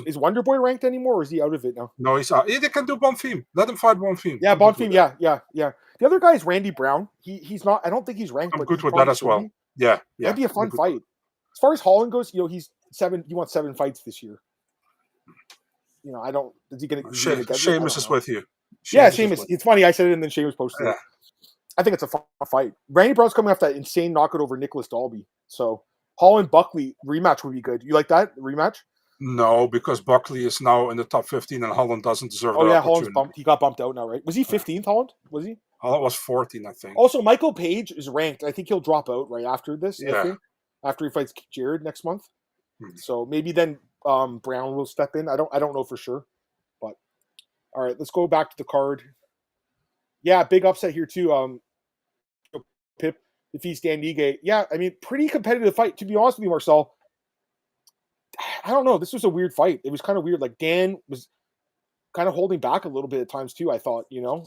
Is Wonder Boy ranked anymore, or is he out of it now? No, he's out. Yeah, they can do Bonfim. Let him fight Bonfim. Yeah, Bonfim. Yeah. The other guy is Randy Brown. He's not. I don't think he's ranked. I'm good with that as well. Yeah. That'd be a fun fight. As far as Holland goes, you know, he's 7. He wants 7 fights this year. You know, I don't. Is he going to? Sheamus is with you. Sheamus. It's funny. I said it, and then Sheamus posted it. I think it's a fun fight. Randy Brown's coming off that insane knockout over Nicholas Dalby. So Holland Buckley rematch would be good. You like that rematch? No, because Buckley is now in the top 15, and Holland doesn't deserve. Oh yeah, Holland's bumped. He got bumped out now, right? Was he 15th? Holland was he? Holland was 14, I think. Also, Michael Page is ranked. I think he'll drop out right after this. Yeah. I think, after he fights Jared next month. So maybe then Brown will step in. I don't know for sure. But all right, let's go back to the card. Yeah, big upset here too. Pip defeats Dan Ige. Yeah, I mean, pretty competitive fight. To be honest with you, Marcel, I don't know. This was a weird fight. It was kind of weird. Like Dan was kind of holding back a little bit at times too. I thought, you know,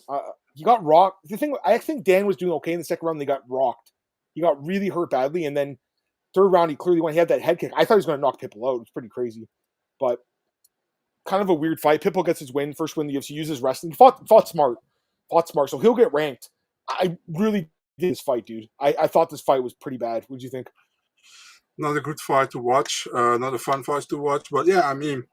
he got rocked. The thing, I think Dan was doing okay in the second round. They got rocked. He got really hurt badly, and then third round he clearly won. He had that head kick. I thought he was going to knock Pitbull out. It was pretty crazy, but kind of a weird fight. Pitbull gets his win, first win in the UFC. Uses wrestling. Fought smart. So he'll get ranked. I really did this fight, dude. I thought this fight was pretty bad. What did you think? Not a good fight to watch. Not a fun fight to watch. But yeah, I mean,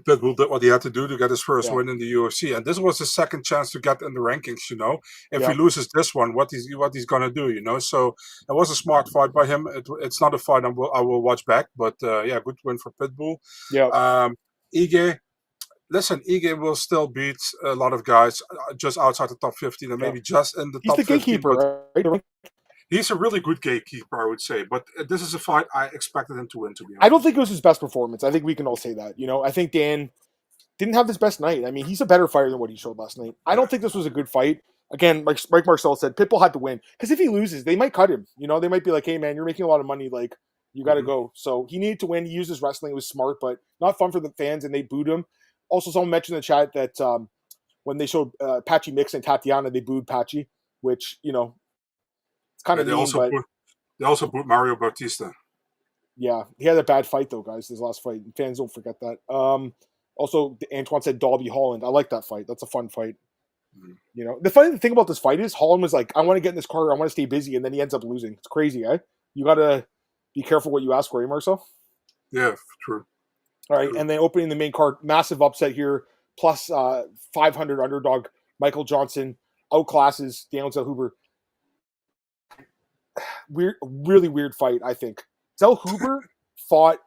Pitbull did what he had to do to get his first win in the UFC, and this was his second chance to get in the rankings. You know, if he loses this one, what he's gonna do? You know, so it was a smart fight by him. It's not a fight I will watch back, but yeah, good win for Pitbull. Yeah. Ige. Listen, Ige will still beat a lot of guys just outside the top 15 and maybe just in the top 15. He's the gatekeeper, right? He's a really good gatekeeper, I would say. But this is a fight I expected him to win, to be honest. I don't think it was his best performance. I think we can all say that. You know, I think Dan didn't have his best night. I mean, he's a better fighter than what he showed last night. I don't think this was a good fight. Again, like Marcel said, Pitbull had to win. Because if he loses, they might cut him. You know, they might be like, hey, man, you're making a lot of money. Like, you got to go. So he needed to win. He used his wrestling. It was smart, but not fun for the fans, and they booed him. Also, someone mentioned in the chat that when they showed Patchy Mix and Tatiana, they booed Patchy, which, you know, it's kind of mean, but they also booed Mario Bautista. Yeah, he had a bad fight though, guys. His last fight. Fans don't forget that. Also, Antoine said Dalby Holland. I like that fight. That's a fun fight. Mm-hmm. You know, the funny thing about this fight is Holland was like, "I want to get in this car. I want to stay busy," and then he ends up losing. It's crazy, eh? You gotta be careful what you ask for, Marcel. Yeah, true. All right, and then opening the main card, massive upset here, plus 500 underdog. Michael Johnson outclasses Daniel Zellhuber. Really weird fight, I think. Zellhuber fought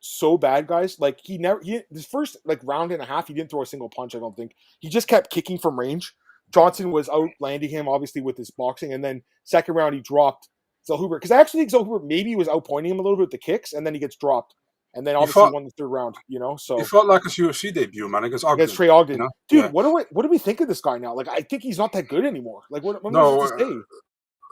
so bad, guys. Like his first like round and a half, he didn't throw a single punch. I don't think he just kept kicking from range. Johnson was outlanding him, obviously with his boxing, and then second round he dropped Zellhuber because I actually think Zellhuber maybe was outpointing him a little bit with the kicks, and then he gets dropped, and then obviously won the third round. You know, so he fought like his UFC debut, man, against Trey Ogden. You know? Dude, yeah. what do we think of this guy now? Like, I think he's not that good anymore. Like, what was it to say?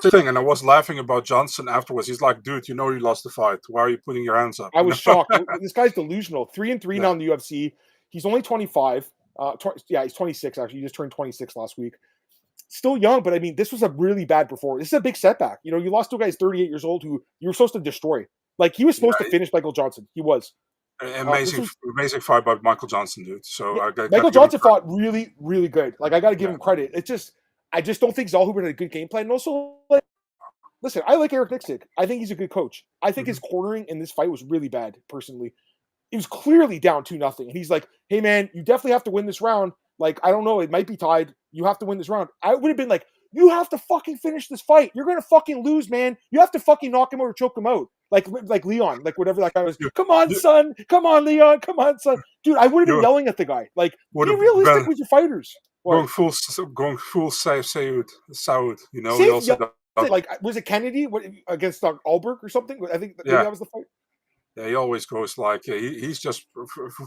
Thing, and I was laughing about Johnson afterwards. He's like, dude, you know you lost the fight. Why are you putting your hands up? I was shocked. This guy's delusional. 3-3 now in the UFC. He's only 25. He's 26 actually. He just turned 26 last week. Still young, but I mean, this was a really bad performance. This is a big setback. You know, you lost to a guy who's 38 years old who you were supposed to destroy. Like he was supposed to finish Michael Johnson. He was. Amazing fight by Michael Johnson, dude. So Michael Johnson fought really, really good. Like I got to give him credit. I just don't think Zellhuber had a good game plan. And also, like, listen, I like Eric Nixick. I think he's a good coach. I think his cornering in this fight was really bad, personally. He was clearly down 2-0. And he's like, hey, man, you definitely have to win this round. Like, I don't know. It might be tied. You have to win this round. I would have been like, you have to fucking finish this fight. You're going to fucking lose, man. You have to fucking knock him out or choke him out. Like Leon, like whatever that guy was. Come on, son. Come on, Leon. Come on, son. Dude, I would have been yelling at the guy. Like, be realistic with your fighters. Going full Saud, you know. He also like, was it Kennedy against Alberg or something? I think maybe that was the fight. Yeah, he always goes like he's just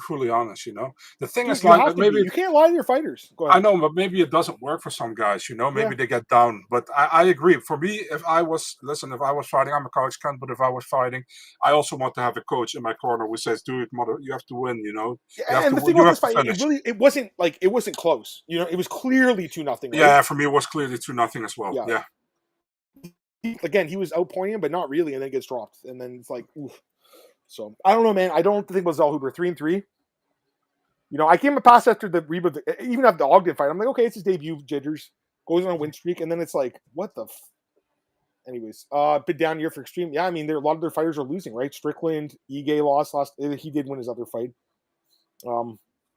fully honest, you know. The thing is, like, maybe you can't lie to your fighters. Go ahead. I know, but maybe it doesn't work for some guys, you know. Maybe they get down, but I agree. For me, if I was fighting, I'm a college cunt, but if I was fighting, I also want to have a coach in my corner who says, "Dude, mother, you have to win," you know. And the thing about this fight, it wasn't close. You know, it was clearly 2-0. Right? Yeah, for me, it was clearly 2-0 as well. Yeah. Again, he was outpointing him, but not really, and then gets dropped, and then it's like, oof. So I don't know, man. I don't think it was Zellhuber 3-3. You know, I came a pass after the reboot, even after the Ogden fight. I'm like, okay, it's his debut, jitters, goes on a win streak, and then it's like, what the? Anyways, bit down year for Extreme. Yeah, I mean, a lot of their fighters are losing, right? Strickland, Ige lost last. He did win his other fight.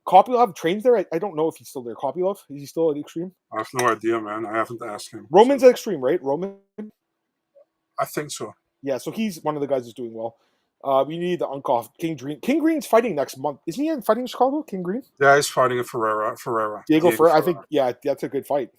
Kopylov trains there. I don't know if he's still there. Kopylov, is he still at Extreme? I have no idea, man. I haven't asked him. Roman's at Extreme, right? Roman. I think so. Yeah, so he's one of the guys who's doing well. We need the Unkoff. King Green. King Green's fighting next month. Isn't he fighting in Chicago? King Green? Yeah, he's fighting in Ferreira. Diego Ferreira. I think, that's a good fight.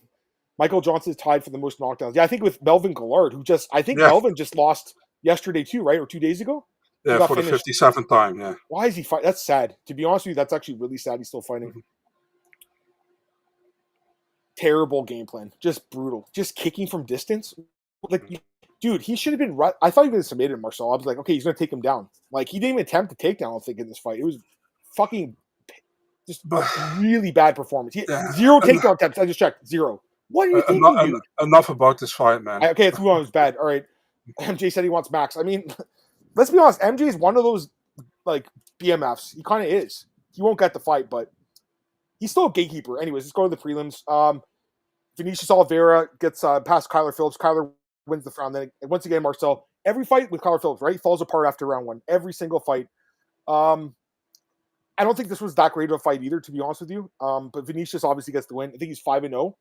Michael Johnson's tied for the most knockdowns. Yeah, I think with Melvin Gillard, Melvin just lost yesterday too, right? Or 2 days ago? Yeah, for the 57th time, yeah. Why is he fighting? That's sad. To be honest with you, that's actually really sad he's still fighting. Mm-hmm. Terrible game plan. Just brutal. Just kicking from distance. Like, dude, he should have been right. I thought he would have submitted him, Marcel. I was like, okay, he's going to take him down. Like, he didn't even attempt to take down, I don't think, in this fight. It was fucking just really bad performance. Zero takedown attempts. I just checked. Zero. What are you thinking, enough about this fight, man. Okay, let's move on. It was bad. All right. MJ said he wants Max. I mean, let's be honest. MJ is one of those, like, BMFs. He kind of is. He won't get the fight, but he's still a gatekeeper. Anyways, let's go to the prelims. Vinicius Oliveira gets past Kyler Phillips. Kyler wins the round. Then once again, Marcel, every fight with Kyler Phillips, right, falls apart after round one. Every single fight. I don't think this was that great of a fight either, to be honest with you. But Vinicius obviously gets the win. I think he's 5-0.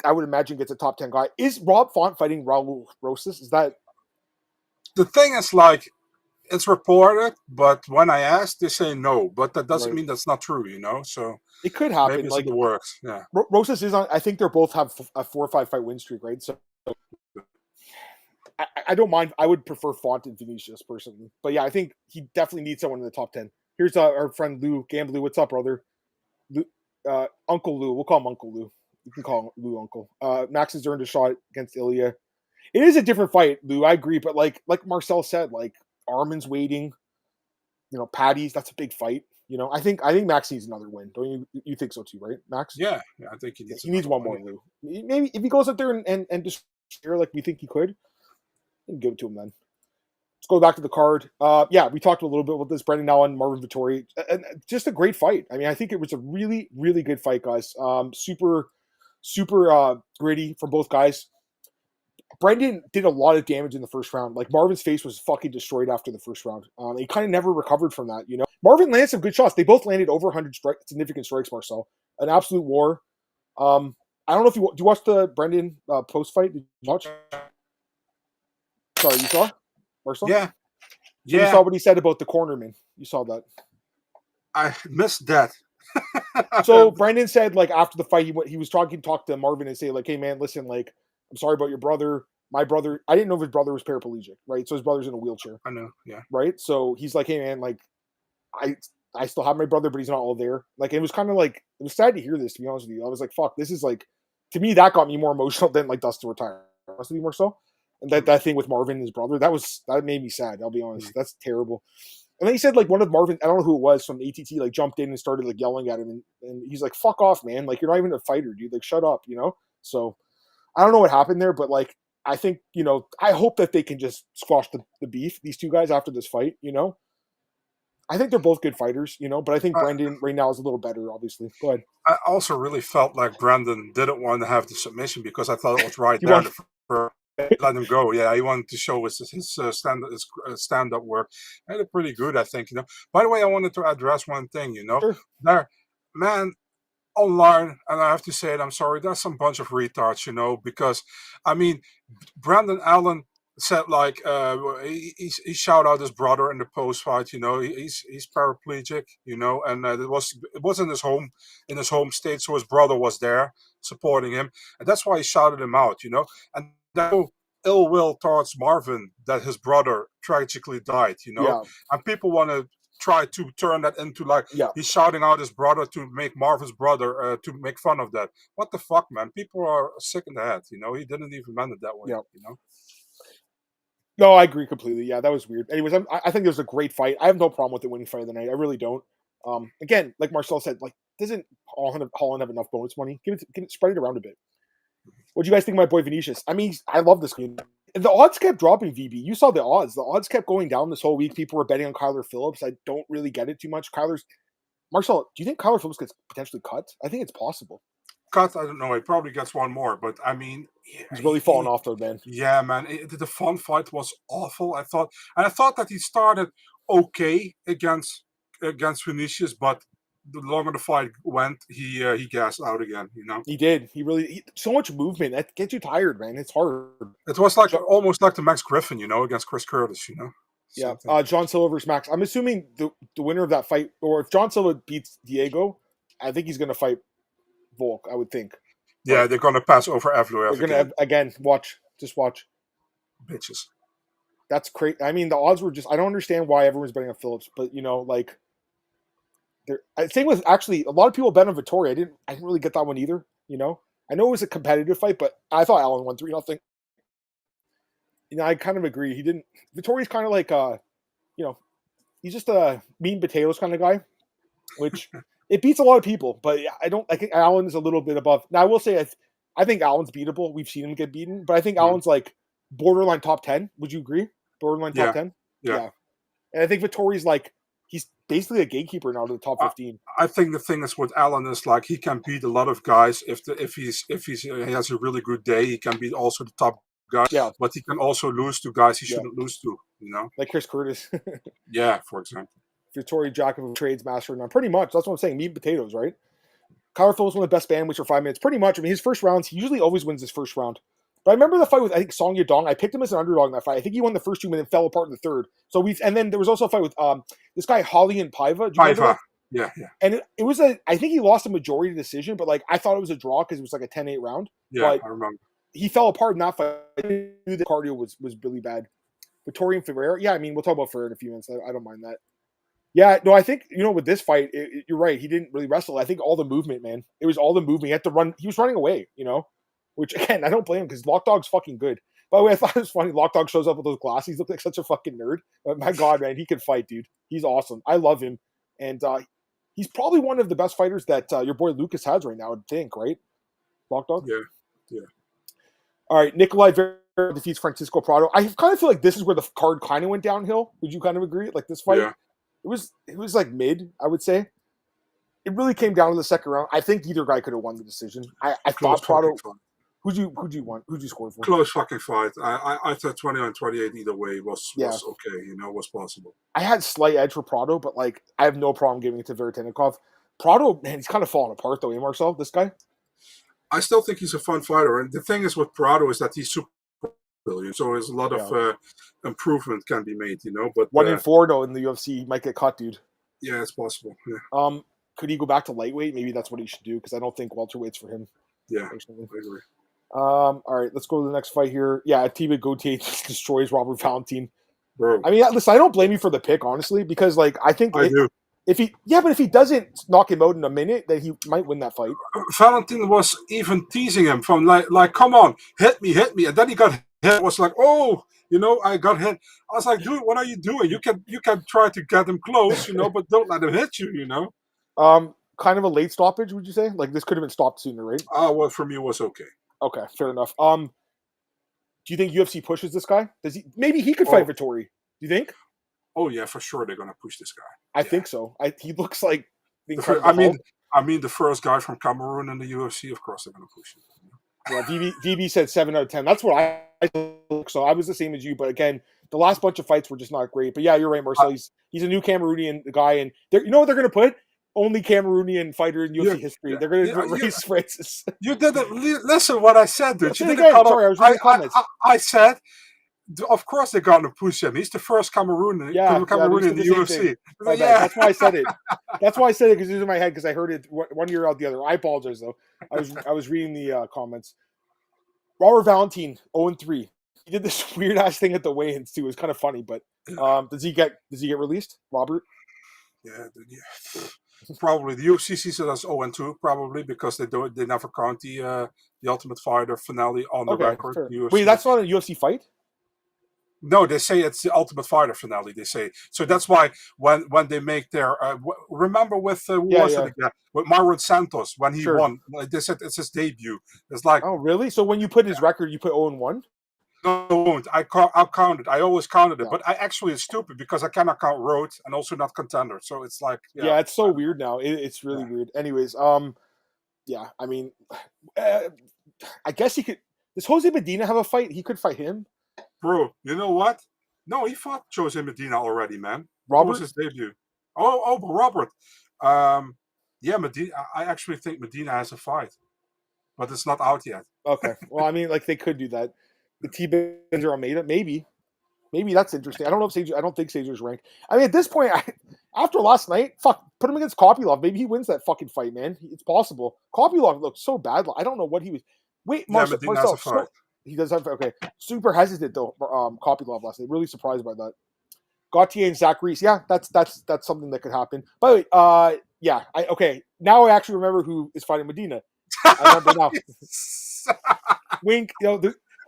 I would imagine gets a top 10 guy. Is Rob Font fighting Raul Rosas? Is that the thing? Is like it's reported, but when I ask, they say no. But that doesn't mean that's not true, you know. So it could happen. Maybe like it works. Yeah, Rosas is on. I think they're both have a 4 or 5 fight win streak, right? So I don't mind. I would prefer Font and Vinicius personally, but yeah, I think he definitely needs someone in the top 10. Here's our friend Lou Gamblou. What's up, brother? Lou, Uncle Lou. We'll call him Uncle Lou. You can call him Lou Uncle. Max has earned a shot against Ilya. It is a different fight, Lou. I agree, but like Marcel said, like Armin's waiting. You know, Patty's. That's a big fight. You know, I think Max needs another win. Don't you think so too, right, Max? Yeah, I think He needs one more, Lou. Maybe if he goes up there and just share like we think he could, we can give it to him then. Let's go back to the card. Yeah, we talked a little bit about this. Brendan Allen, Marvin Vettori, and just a great fight. I mean, I think it was a really, really good fight, guys. Super gritty from both guys. Brendan did a lot of damage in the first round. Like Marvin's face was fucking destroyed after the first round. He kind of never recovered from that. You know, Marvin landed some good shots. They both landed over 100 significant strikes. Marcel, an absolute war. I don't know if do you watch the Brendan post fight? Did you watch? Sorry, you saw? Marcel? Yeah. So you saw what he said about the cornerman. You saw that. I missed that. So Brendan said, like, after the fight, he was talk to Marvin and say, like, hey, man, listen, like, I'm sorry about your brother. My brother, I didn't know if his brother was paraplegic, right? So his brother's in a wheelchair. I know, yeah. Right? So he's like, hey, man, like, I still have my brother, but he's not all there. Like, it was kind of like, it was sad to hear this, to be honest with you. I was like, fuck, this is like, to me, that got me more emotional than, like, Dustin retiring. Honestly, more so. And that thing with Marvin and his brother, that made me sad. I'll be honest. That's terrible. And then he said, like, one of Marvin, I don't know who it was from ATT, like, jumped in and started, like, yelling at him. And he's like, fuck off, man. Like, you're not even a fighter, dude. Like, shut up, you know? So, I don't know what happened there, but, like, I think, you know, I hope that they can just squash the beef, these two guys, after this fight, you know? I think they're both good fighters, you know? But I think Brendan right now is a little better, obviously. Go ahead. I also really felt like Brendan didn't want to have the submission because I thought it was right there for let him go. Yeah, he wanted to show his stand-up work. He did pretty good, I think. You know. By the way, I wanted to address one thing. You know, there, man, online, and I have to say it. I'm sorry. There's some bunch of retards. You know, because I mean, Brendan Allen said like he shout out his brother in the post fight. You know, he's paraplegic. You know, and it was in his home state, so his brother was there supporting him, and that's why he shouted him out. You know, and no ill will towards Marvin that his brother tragically died, you know, and people want to try to turn that into like he's shouting out his brother to make Marvin's brother to make fun of that. What the fuck, man? People are sick in the head, you know. He didn't even mean it that way, you know. No, I agree completely. Yeah, that was weird. Anyways, I think it was a great fight. I have no problem with the winning fight of the night. I really don't. Again, like Marcel said, like doesn't Holland have enough bonus money? Give it, spread it around a bit. What do you guys think of my boy Vinicius? I mean, I love this game. The odds kept dropping, VB. You saw the odds. The odds kept going down this whole week. People were betting on Kyler Phillips. I don't really get it too much. Marcel, do you think Kyler Phillips gets potentially cut? I think it's possible. Cut? I don't know. He probably gets one more, but I mean, he's really fallen off though, man. Yeah, man. The fun fight was awful. I thought that he started okay against Vinicius, but the longer the fight went, he gassed out again. You know, he did. So much movement that gets you tired, man. It's hard. It was like almost like the Max Griffin, you know, against Chris Curtis. You know. Yeah. John Silva versus Max. I'm assuming the winner of that fight, or if John Silva beats Diego, I think he's going to fight Volk. I would think. Yeah, they're going to pass over Evloev. They're going to again watch. Bitches. That's crazy. I mean, the odds were just. I don't understand why everyone's betting on Phillips, but you know, like. Same with actually a lot of people bet on Vettori. I didn't really get that one either. You know, I know it was a competitive fight, but I thought Allen won 3-0. You know, I kind of agree. He didn't. Vettori's kind of like you know, he's just a meat and potatoes kind of guy, which it beats a lot of people. But I think Allen is a little bit above. Now I will say I think Allen's beatable. We've seen him get beaten, but I think Allen's like borderline top 10. Would you agree? Borderline top 10. Yeah. And I think Vettori's like. He's basically a gatekeeper now to the top 15. I think the thing is with Allen is like he can beat a lot of guys if he has a really good day. He can beat also the top guys. Yeah, but he can also lose to guys he shouldn't lose to. You know, like Chris Curtis. Yeah, for example. Vettori, jack of trades, master of none. Pretty much. That's what I'm saying. Meat and potatoes, right? Kyler Phillips one of the best bandwidths for 5 minutes. Pretty much. I mean, his first rounds, he usually always wins his first round. But I remember the fight with, I think, Song Yadong. I picked him as an underdog in that fight. I think he won the first 2 minutes, fell apart in the third. So and then there was also a fight with this guy, Holly and Paiva. Yeah. And it was I think he lost a majority decision, but like I thought it was a draw because it was like a 10-8 round. Yeah, but I remember. He fell apart in that fight. I knew the cardio was really bad. Vettori and Ferreira. Yeah, I mean, we'll talk about Ferreira in a few minutes. I don't mind that. Yeah, no, I think, you know, with this fight, you're right. He didn't really wrestle. I think all the movement, man. It was all the movement. He had to run. He was running away, you know? Which, again, I don't blame him because Lockdog's fucking good. By the way, I thought it was funny. Lockdog shows up with those glasses. He looked like such a fucking nerd. But my God, man, he can fight, dude. He's awesome. I love him. And He's probably one of the best fighters that your boy Lucas has right now, I think, right? Locked on? Yeah. All right, Nikolai Vera defeats Francisco Prado. I kind of feel like this is where the card kind of went downhill. Would you kind of agree? Like this fight, it was like mid, I would say. It really came down to the second round. I think either guy could have won the decision. I thought Prado. Who'd you want? Who'd you score for? Close fucking fight. I thought 29-28 either way was okay. Was possible. I had slight edge for Prado, but like I have no problem giving it to Veretennikov. Prado, man, he's kind of falling apart though, Marcel? This guy. I still think he's a fun fighter, and the thing is with Prado is that he's super brilliant, so there's a lot of improvement can be made, But 1-4 though in the UFC, he might get cut, dude. Yeah, it's possible. Yeah. Could he go back to lightweight? Maybe that's what he should do because I don't think welterweight's for him. Yeah, personally. I agree. All right, let's go to the next fight here. Yeah, Atiba Gauthier destroys Robert Valentin. Bro, I mean, listen, I don't blame you for the pick, honestly, because like I think I do. But if he doesn't knock him out in a minute, then he might win that fight. Valentin was even teasing him from like, come on, hit me, and then he got hit. It was like, oh, I got hit. I was like, dude, what are you doing? You can try to get him close, but don't let him hit you, Kind of a late stoppage, would you say? Like this could have been stopped sooner, right? Well, for me, it was okay. Okay, fair enough. Do you think UFC pushes this guy? Does he? Maybe he could fight Vettori. Do you think? Oh yeah, for sure they're gonna push this guy. I think so. He looks like I mean the first guy from Cameroon in the UFC. Of course they're gonna push him. Yeah, VB said 7 out of 10. That's what I look. So I was the same as you, but again, the last bunch of fights were just not great. But yeah, you're right, Marcel. He's a new Cameroonian guy, and you know what they're gonna put? Only Cameroonian fighter in UFC history. They're going to raise Francis. You didn't listen what I said, dude. Sorry, I was reading the comments. I said, of course they're going to push him. He's the first Cameroonian in the UFC. That's why I said it. That's why I said it because it was in my head because I heard it one ear out the other. I apologize though. I was reading the comments. Robert Valentin 0-3. He did this weird ass thing at the weigh-ins too. It was kind of funny, but does he get released, Robert? Yeah. Probably the UFC sees it as 0-2, probably because they never count the Ultimate Fighter finale on the record. Wait, that's not a UFC fight? No, they say it's the Ultimate Fighter finale. They say so. That's why when they make their remember with it again? With Marwan Santos when he won, they said it's his debut. It's like, oh really? So when you put his record, you put 0-1. No, I counted. I always counted it, but it's stupid because I cannot count road and also not contender. So it's like, it's so weird now. It's really weird. Anyways, I mean, I guess he could. Does Jose Medina have a fight? He could fight him, bro. You know what? No, he fought Jose Medina already, man. Robert was his debut. But Robert. Medina. I actually think Medina has a fight, but it's not out yet. Okay. Well, I mean, like they could do that. The T-Benz or Almeida, maybe that's interesting. I don't know if I don't think Sager's ranked. I mean, at this point, after last night, put him against Kopylov. Maybe he wins that fucking fight, man. It's possible. Kopylov looked so bad. I don't know what he was. Wait, Marcel, he does have okay. Super hesitant though. Kopylov last night. Really surprised by that. Gauthier and Zach Reese. Yeah, that's something that could happen. By the way, okay. Now I actually remember who is fighting Medina. I remember now. Wink.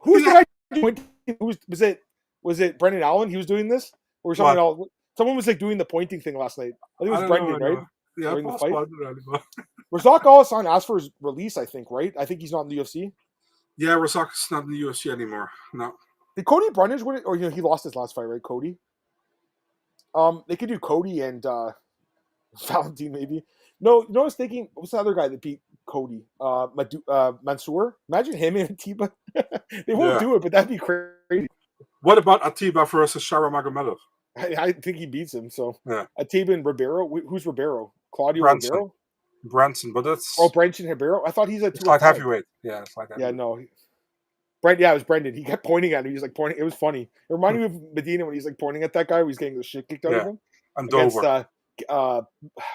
Who's the guy? Was it Brendan Allen? He was doing this, or someone else? Someone was like doing the pointing thing last night. I think it was Brendan, right? Yeah, during the fight. Razak Al-Hassan asked for his release. I think, right? I think he's not in the UFC. Yeah, Razak's not in the UFC anymore. No. Did Cody Brundage win it, or he lost his last fight, right? Cody. They could do Cody and Valentin maybe. No, I was thinking, what's the other guy that beat Cody? Mansour. Imagine him and Atiba. They won't do it, but that'd be crazy. What about Atiba versus Shara Magomedov? I think he beats him. So yeah. Atiba and Ribeiro. Who's Ribeiro? Claudio Branson. Ribeiro? Branson, but that's... Oh, Branson Ribeiro? I thought he's a... light heavyweight. Yeah, it's light heavyweight. Yeah, no. It was Brendan. He kept pointing at him. He was like pointing. It was funny. It reminded me of Medina when he's like pointing at that guy. He's getting the shit kicked out of him. And against, Dover.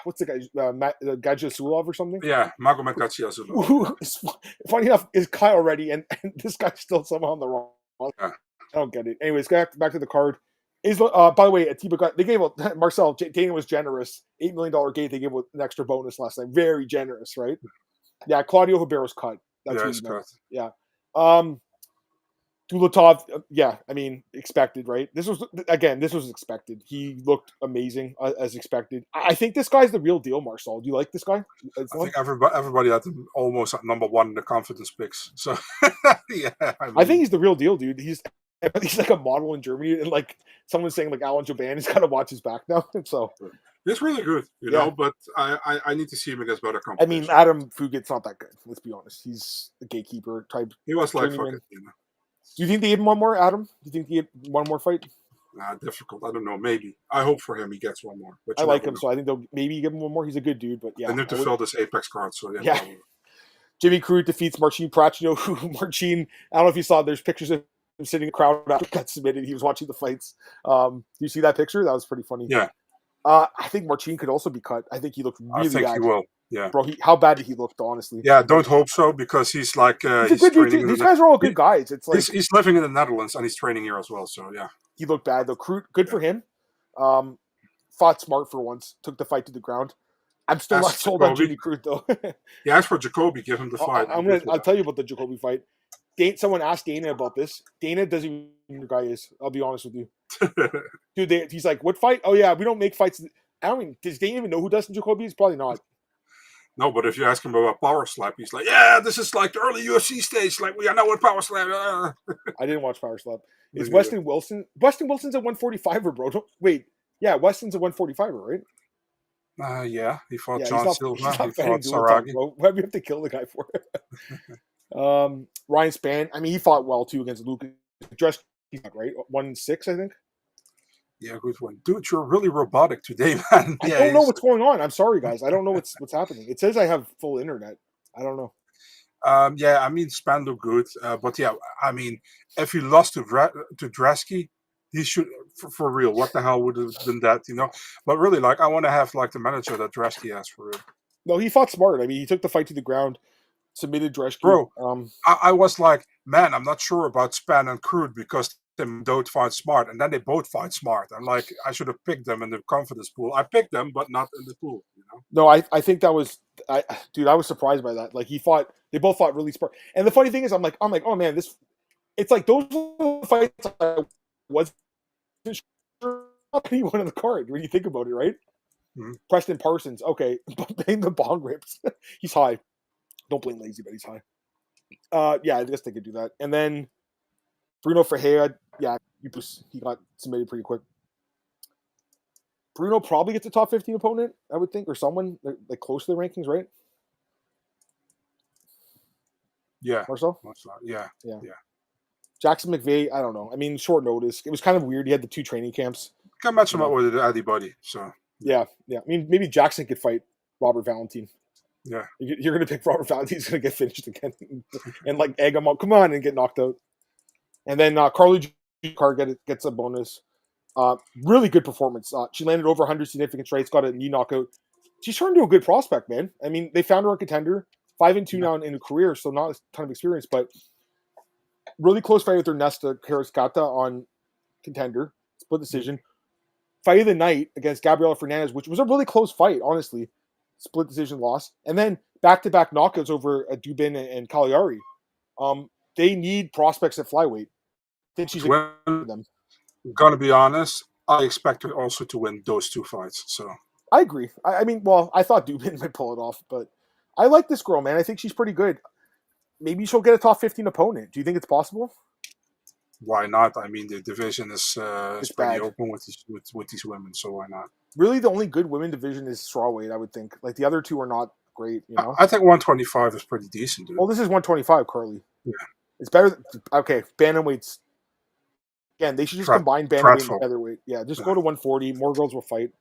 What's the guy? Gajiasulov or something? Yeah, Magomed Gajiasulov. Funny enough, is Kai already, and this guy's still somehow on the wrong. Yeah. I don't get it. Anyways, back to the card. By the way, Atiba they gave Marcel Dana was generous. $8 million gate. They gave an extra bonus last night. Very generous, right? Yeah, Claudio Ribeiro's cut. That's what he meant. Yeah. Dulatov, yeah, I mean, expected, right? This was expected. He looked amazing as expected. I think this guy's the real deal, Marcel. Do you like this guy? I think everybody had him almost at number one in the confidence picks. So, yeah. I think he's the real deal, dude. He's like a model in Germany, and like someone's saying, like Alan Joban has got to watch his back now. So it's really good, you know. But I need to see him against better competition. I mean, Adam Fugit's not that good. Let's be honest. He's a gatekeeper type. He was like, fuck it, you know. Do you think they give him one more, Adam? Do you think he get one more fight? Difficult. I don't know. Maybe. I hope for him he gets one more. But I like him, so I think they'll maybe give him one more. He's a good dude, but yeah. They need to fill this Apex card, so yeah. Jimmy Crute defeats Marcin Prachnio, who Marcin, I don't know if you saw, there's pictures of him sitting in the crowd after he got submitted. He was watching the fights. Do you see that picture? That was pretty funny. Yeah. I think Marcin could also be cut. I think he looked really bad. I think he will. Yeah, bro. How bad did he look? Honestly. Yeah, don't hope so because he's like he's a good dude. These guys are all good guys. It's like he's living in the Netherlands and he's training here as well. So yeah, he looked bad though. Crute, good for him. Fought smart for once. Took the fight to the ground. I'm still not sold on Jimmy Crute though. Yeah, as for Jacoby, give him the fight. I'll tell you about the Jacoby fight. Someone asked Dana about this. Dana doesn't even know who the guy is. I'll be honest with you, dude. He's like, what fight? Oh yeah, we don't make fights. I don't mean, does Dana even know who Dustin Jacoby is? Probably not. No, but if you ask him about power slap, he's like, yeah, this is like the early UFC stage. Like, we are now with power slap. I didn't watch power slap. Is Weston Wilson? Weston Wilson's a 145er, bro. Wait. Yeah, Weston's a 145er, right? Yeah. He fought John Silva. He fought Saragi. Why do we have to kill the guy for it? Ryan Spann. I mean, he fought well, too, against Lucas. He's not right. 1-6, I think. Yeah, good one. Dude, you're really robotic today, man. I don't know what's going on. I'm sorry, guys. I don't know what's happening. It says I have full internet. I don't know. Yeah, I mean, Spann looked good. But yeah, I mean, if he lost to Dresky, he should, for real, what the hell would have been that, you know? But really, like, I want to have, like, the manager that Dresky has for real. No, he fought smart. I mean, he took the fight to the ground, submitted Dresky. Bro, I was like, man, I'm not sure about Spann and Crute because they don't fight smart, and then they both fight smart. I'm like, I should have picked them in the confidence pool. I picked them, but not in the pool, you know? No, I think that was, dude, I was surprised by that. Like, they both fought really smart. And the funny thing is, I'm like, oh man, it's like those are the fights I wasn't sure anyone on the card when you think about it, right? Mm-hmm. Preston Parsons, okay, blame the bong rips. He's high. Don't blame lazy, but he's high. Yeah, I guess they could do that. And then Bruno Ferreira, yeah, he got submitted pretty quick. Bruno probably gets a top 15 opponent, I would think, or someone like close to the rankings, right? Yeah. Marcel? Yeah. Jackson McVeigh, I don't know. I mean, short notice. It was kind of weird. He had the 2 training camps. Can match him up with anybody. So yeah. I mean, maybe Jackson could fight Robert Valentin. Yeah. You're going to pick Robert Valentin. He's going to get finished again and like egg him up. Come on, and get knocked out. And then Carly Carr gets a bonus. Really good performance. She landed over 100 significant strikes, got a knee knockout. She's turned into a good prospect, man. I mean, they found her a contender. 5-2 now in a career, so not a ton of experience, but really close fight with Ernesta Carrascata on contender. Split decision. Fight of the night against Gabriela Fernandez, which was a really close fight, honestly. Split decision loss. And then back-to-back knockouts over Dubin and Cagliari. They need prospects at flyweight. I think she's for them. Gonna be honest, I expect her also to win those 2 fights. So I agree. I mean, well, I thought Dubin might pull it off, but I like this girl, man. I think she's pretty good. Maybe she'll get a top 15 opponent. Do you think it's possible? Why not? I mean, the division is pretty bad. open with these women, so why not? Really, the only good women division is strawweight, I would think. Like, the other 2 are not great, you know? I think 125 is pretty decent, dude. Well, this is 125, Carly. Yeah. It's better. Okay, bantamweights. Again, they should just combine bantamweight and featherweight. Yeah, just go to 140. More girls will fight.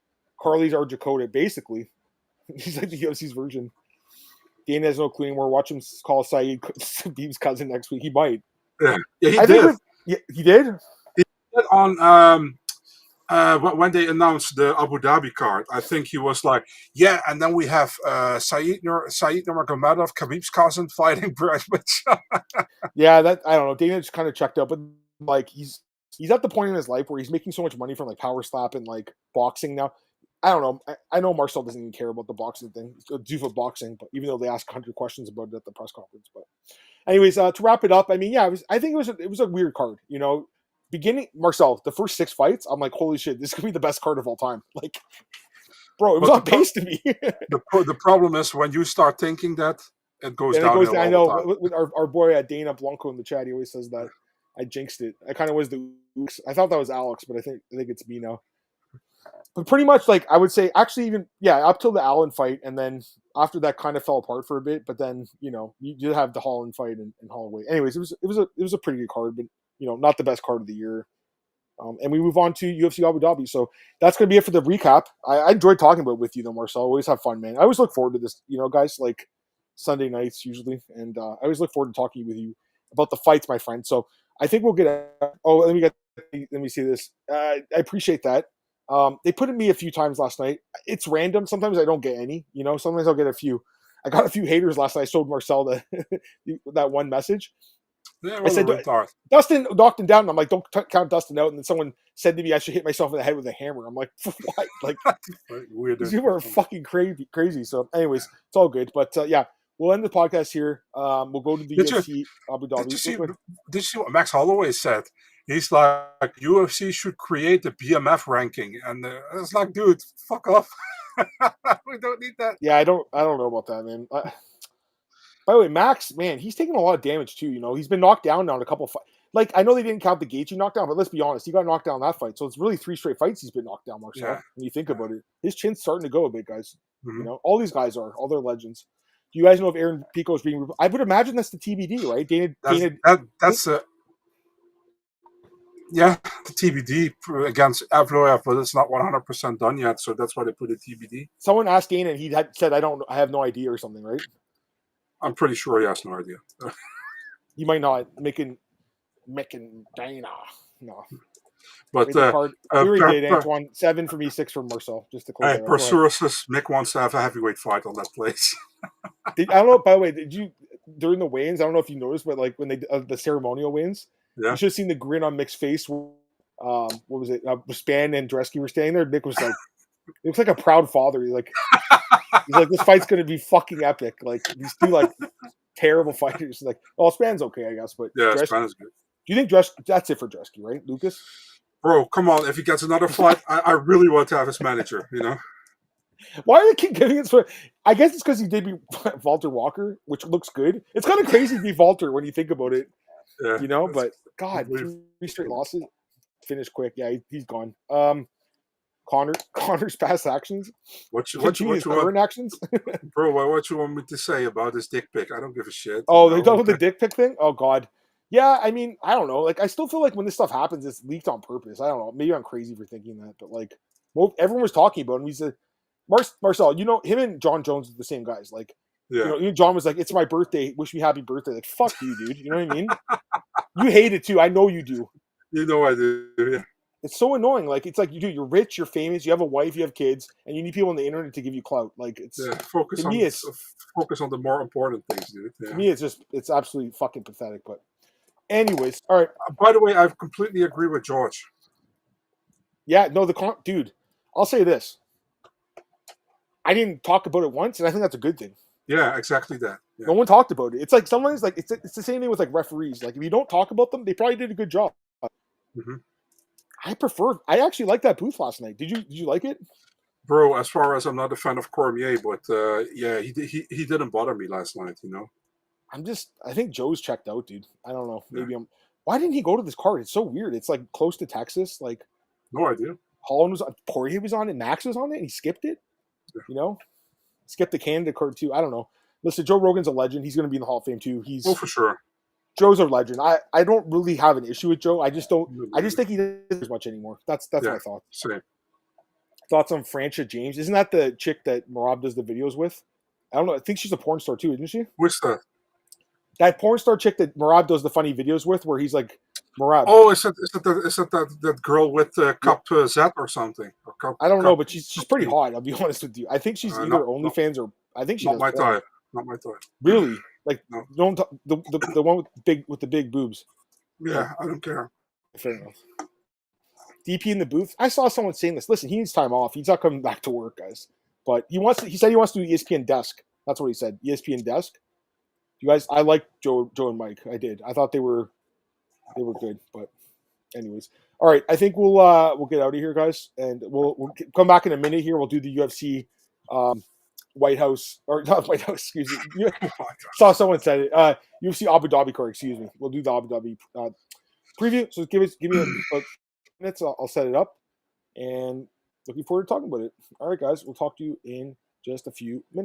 Carly's our Dakota, basically. He's like the UFC's version. Dana has no clue anymore. Watch him call Saeed Khabib's cousin next week. He might. Yeah, he did. He did? He did on when they announced the Abu Dhabi card. I think he was like, yeah, and then we have Saeed Nurmagomedov, Khabib's cousin, fighting Brad. Yeah, that I don't know. Dana just kind of checked out, but like he's at the point in his life where he's making so much money from like power slap and like boxing now. I don't know. I know Marcel doesn't even care about the boxing thing. Due for boxing, but even though they asked 100 questions about it at the press conference. But anyways, to wrap it up, I mean, yeah, I think it was a weird card. You know, beginning Marcel, the first 6 fights, I'm like, holy shit, this could be the best card of all time. Like, bro, it was on pace to me. The problem is when you start thinking that, it goes downhill. I know. With our boy Dana Blanco in the chat, he always says that I jinxed it. I kind of was the. I thought that was Alex, but I think it's me now. But pretty much, like, I would say, actually, even up till the Allen fight, and then after that, kind of fell apart for a bit. But then, you know, you did have the Holland fight and Holloway. Anyways, it was a pretty good card, but you know, not the best card of the year. And we move on to UFC Abu Dhabi. So that's going to be it for the recap. I enjoyed talking about it with you, though, Marcel. I always have fun, man. I always look forward to this, you know, guys, like Sunday nights usually. And I always look forward to talking with you about the fights, my friend. So I think we'll get let me see this. I appreciate that. They put in me a few times last night. It's random. Sometimes I don't get any, you know, sometimes I'll get a few. I got a few haters last night. I showed Marcel that one message. Yeah, I said, Dustin knocked him down. And I'm like, don't count Dustin out. And then someone said to me, I should hit myself in the head with a hammer. I'm like, what? Like, weird. You are fucking crazy. So, anyways, it's all good. But yeah, we'll end the podcast here. We'll go to the UFC Abu Dhabi. Did you see what Max Holloway said? He's like, UFC should create the BMF ranking, and it's like, dude, fuck off. We don't need that. Yeah, I don't know about that, man. By the way, Max, man, he's taking a lot of damage too. You know, he's been knocked down now in a couple of fights. Like, I know they didn't count the Gaethje knockdown, but let's be honest, he got knocked down that fight. So it's really 3 straight fights he's been knocked down, Marcel. Yeah. When you think about it, his chin's starting to go a bit, guys. Mm-hmm. You know, all these guys are, all their legends. Do you guys know if Aaron Pico is being? I would imagine that's the TBD, right? That's the TBD against Evloev, but it's not 100% done yet, so that's why they put a TBD. Someone asked Dana, and he had said, I have no idea or something, right? I'm pretty sure he has no idea. He might not making Dana. No. But we already did, Antoine. 7 for me, 6 for Marcel. Just to close. Persuris, Mick wants to have a heavyweight fight on that place. I don't know. By the way, did you during the weigh-ins? I don't know if you noticed, but like when they the ceremonial weigh-ins, you should have seen the grin on Mick's face. What was it? Span and Dresky were standing there. Mick was like, it looks like a proud father. He's like, this fight's gonna be fucking epic. Like these 2 like terrible fighters. Like, well, Span's okay, I guess, but yeah, Span is good. Do you think that's it for Dresky, right, Lucas? Bro, come on! If he gets another fight, I really want to have his manager. You know. Why do they keep giving it? I guess it's because he did beat Walter Walker, which looks good. It's kind of crazy to be Walter when you think about it. Yeah, you know, but God, 3 straight losses, finish quick. Yeah, he's gone. Connor's past actions. What you want? Actions? Bro, what you want me to say about this dick pic? I don't give a shit. Oh, they done with the dick pic thing? Oh God. Yeah, I mean, I don't know. Like, I still feel like when this stuff happens, it's leaked on purpose. I don't know. Maybe I'm crazy for thinking that, but like, everyone was talking about him. He said, Marcel, you know, him and John Jones are the same guys. Like, you know, John was like, "It's my birthday. Wish me happy birthday." Like, fuck you, dude. You know what I mean? You hate it too. I know you do. You know I do. Yeah. It's so annoying. Like, it's like you're rich, you're famous, you have a wife, you have kids, and you need people on the internet to give you clout. Like, it's focus on the more important things, dude. Yeah. To me, it's absolutely fucking pathetic. But anyways, all right. By the way, I completely agree with George. Yeah, no, dude. I'll say this. I didn't talk about it once, and I think that's a good thing. Yeah, exactly that. Yeah. No one talked about it. It's like sometimes, like it's the same thing with like referees. Like if you don't talk about them, they probably did a good job. Mm-hmm. I actually liked that booth last night. Did you like it? Bro, as far as I'm not a fan of Cormier, but yeah, he didn't bother me last night, you know. I think Joe's checked out, dude. I don't know. Maybe why didn't he go to this card? It's so weird. It's like close to Texas. Like, no idea. Holland was on, Poirier was on it, Max was on it, and he skipped it. Yeah. You know? Skip the Canada card too. I don't know. Listen, Joe Rogan's a legend. He's going to be in the Hall of Fame too. For sure. Joe's a legend. I don't really have an issue with Joe. I just think he doesn't as much anymore. That's my thought. Same. Thoughts on Francia James? Isn't that the chick that Marab does the videos with? I don't know. I think she's a porn star too, isn't she? What's that? That porn star chick that Marab does the funny videos with, where he's like Marab. Oh, is it that girl with Cup Z or something? Or I don't know, but she's pretty hot. I'll be honest with you. I think she's either OnlyFans or I think she's not my type. Not my type. Really? Like the one with the big boobs. Yeah, I don't care. Fair enough. DP in the booth. I saw someone saying this. Listen, he needs time off. He's not coming back to work, guys. But he said he wants to do ESPN Desk. That's what he said. ESPN Desk. You guys, I like Joe and Mike. I did. I thought they were good. But anyways, all right. I think we'll get out of here, guys, and we'll come back in a minute here. We'll do the UFC White House or not White House. Excuse me. Saw someone said it. UFC Abu Dhabi card. Excuse me. We'll do the Abu Dhabi preview. So give me a minutes. I'll set it up, and looking forward to talking about it. All right, guys. We'll talk to you in just a few minutes.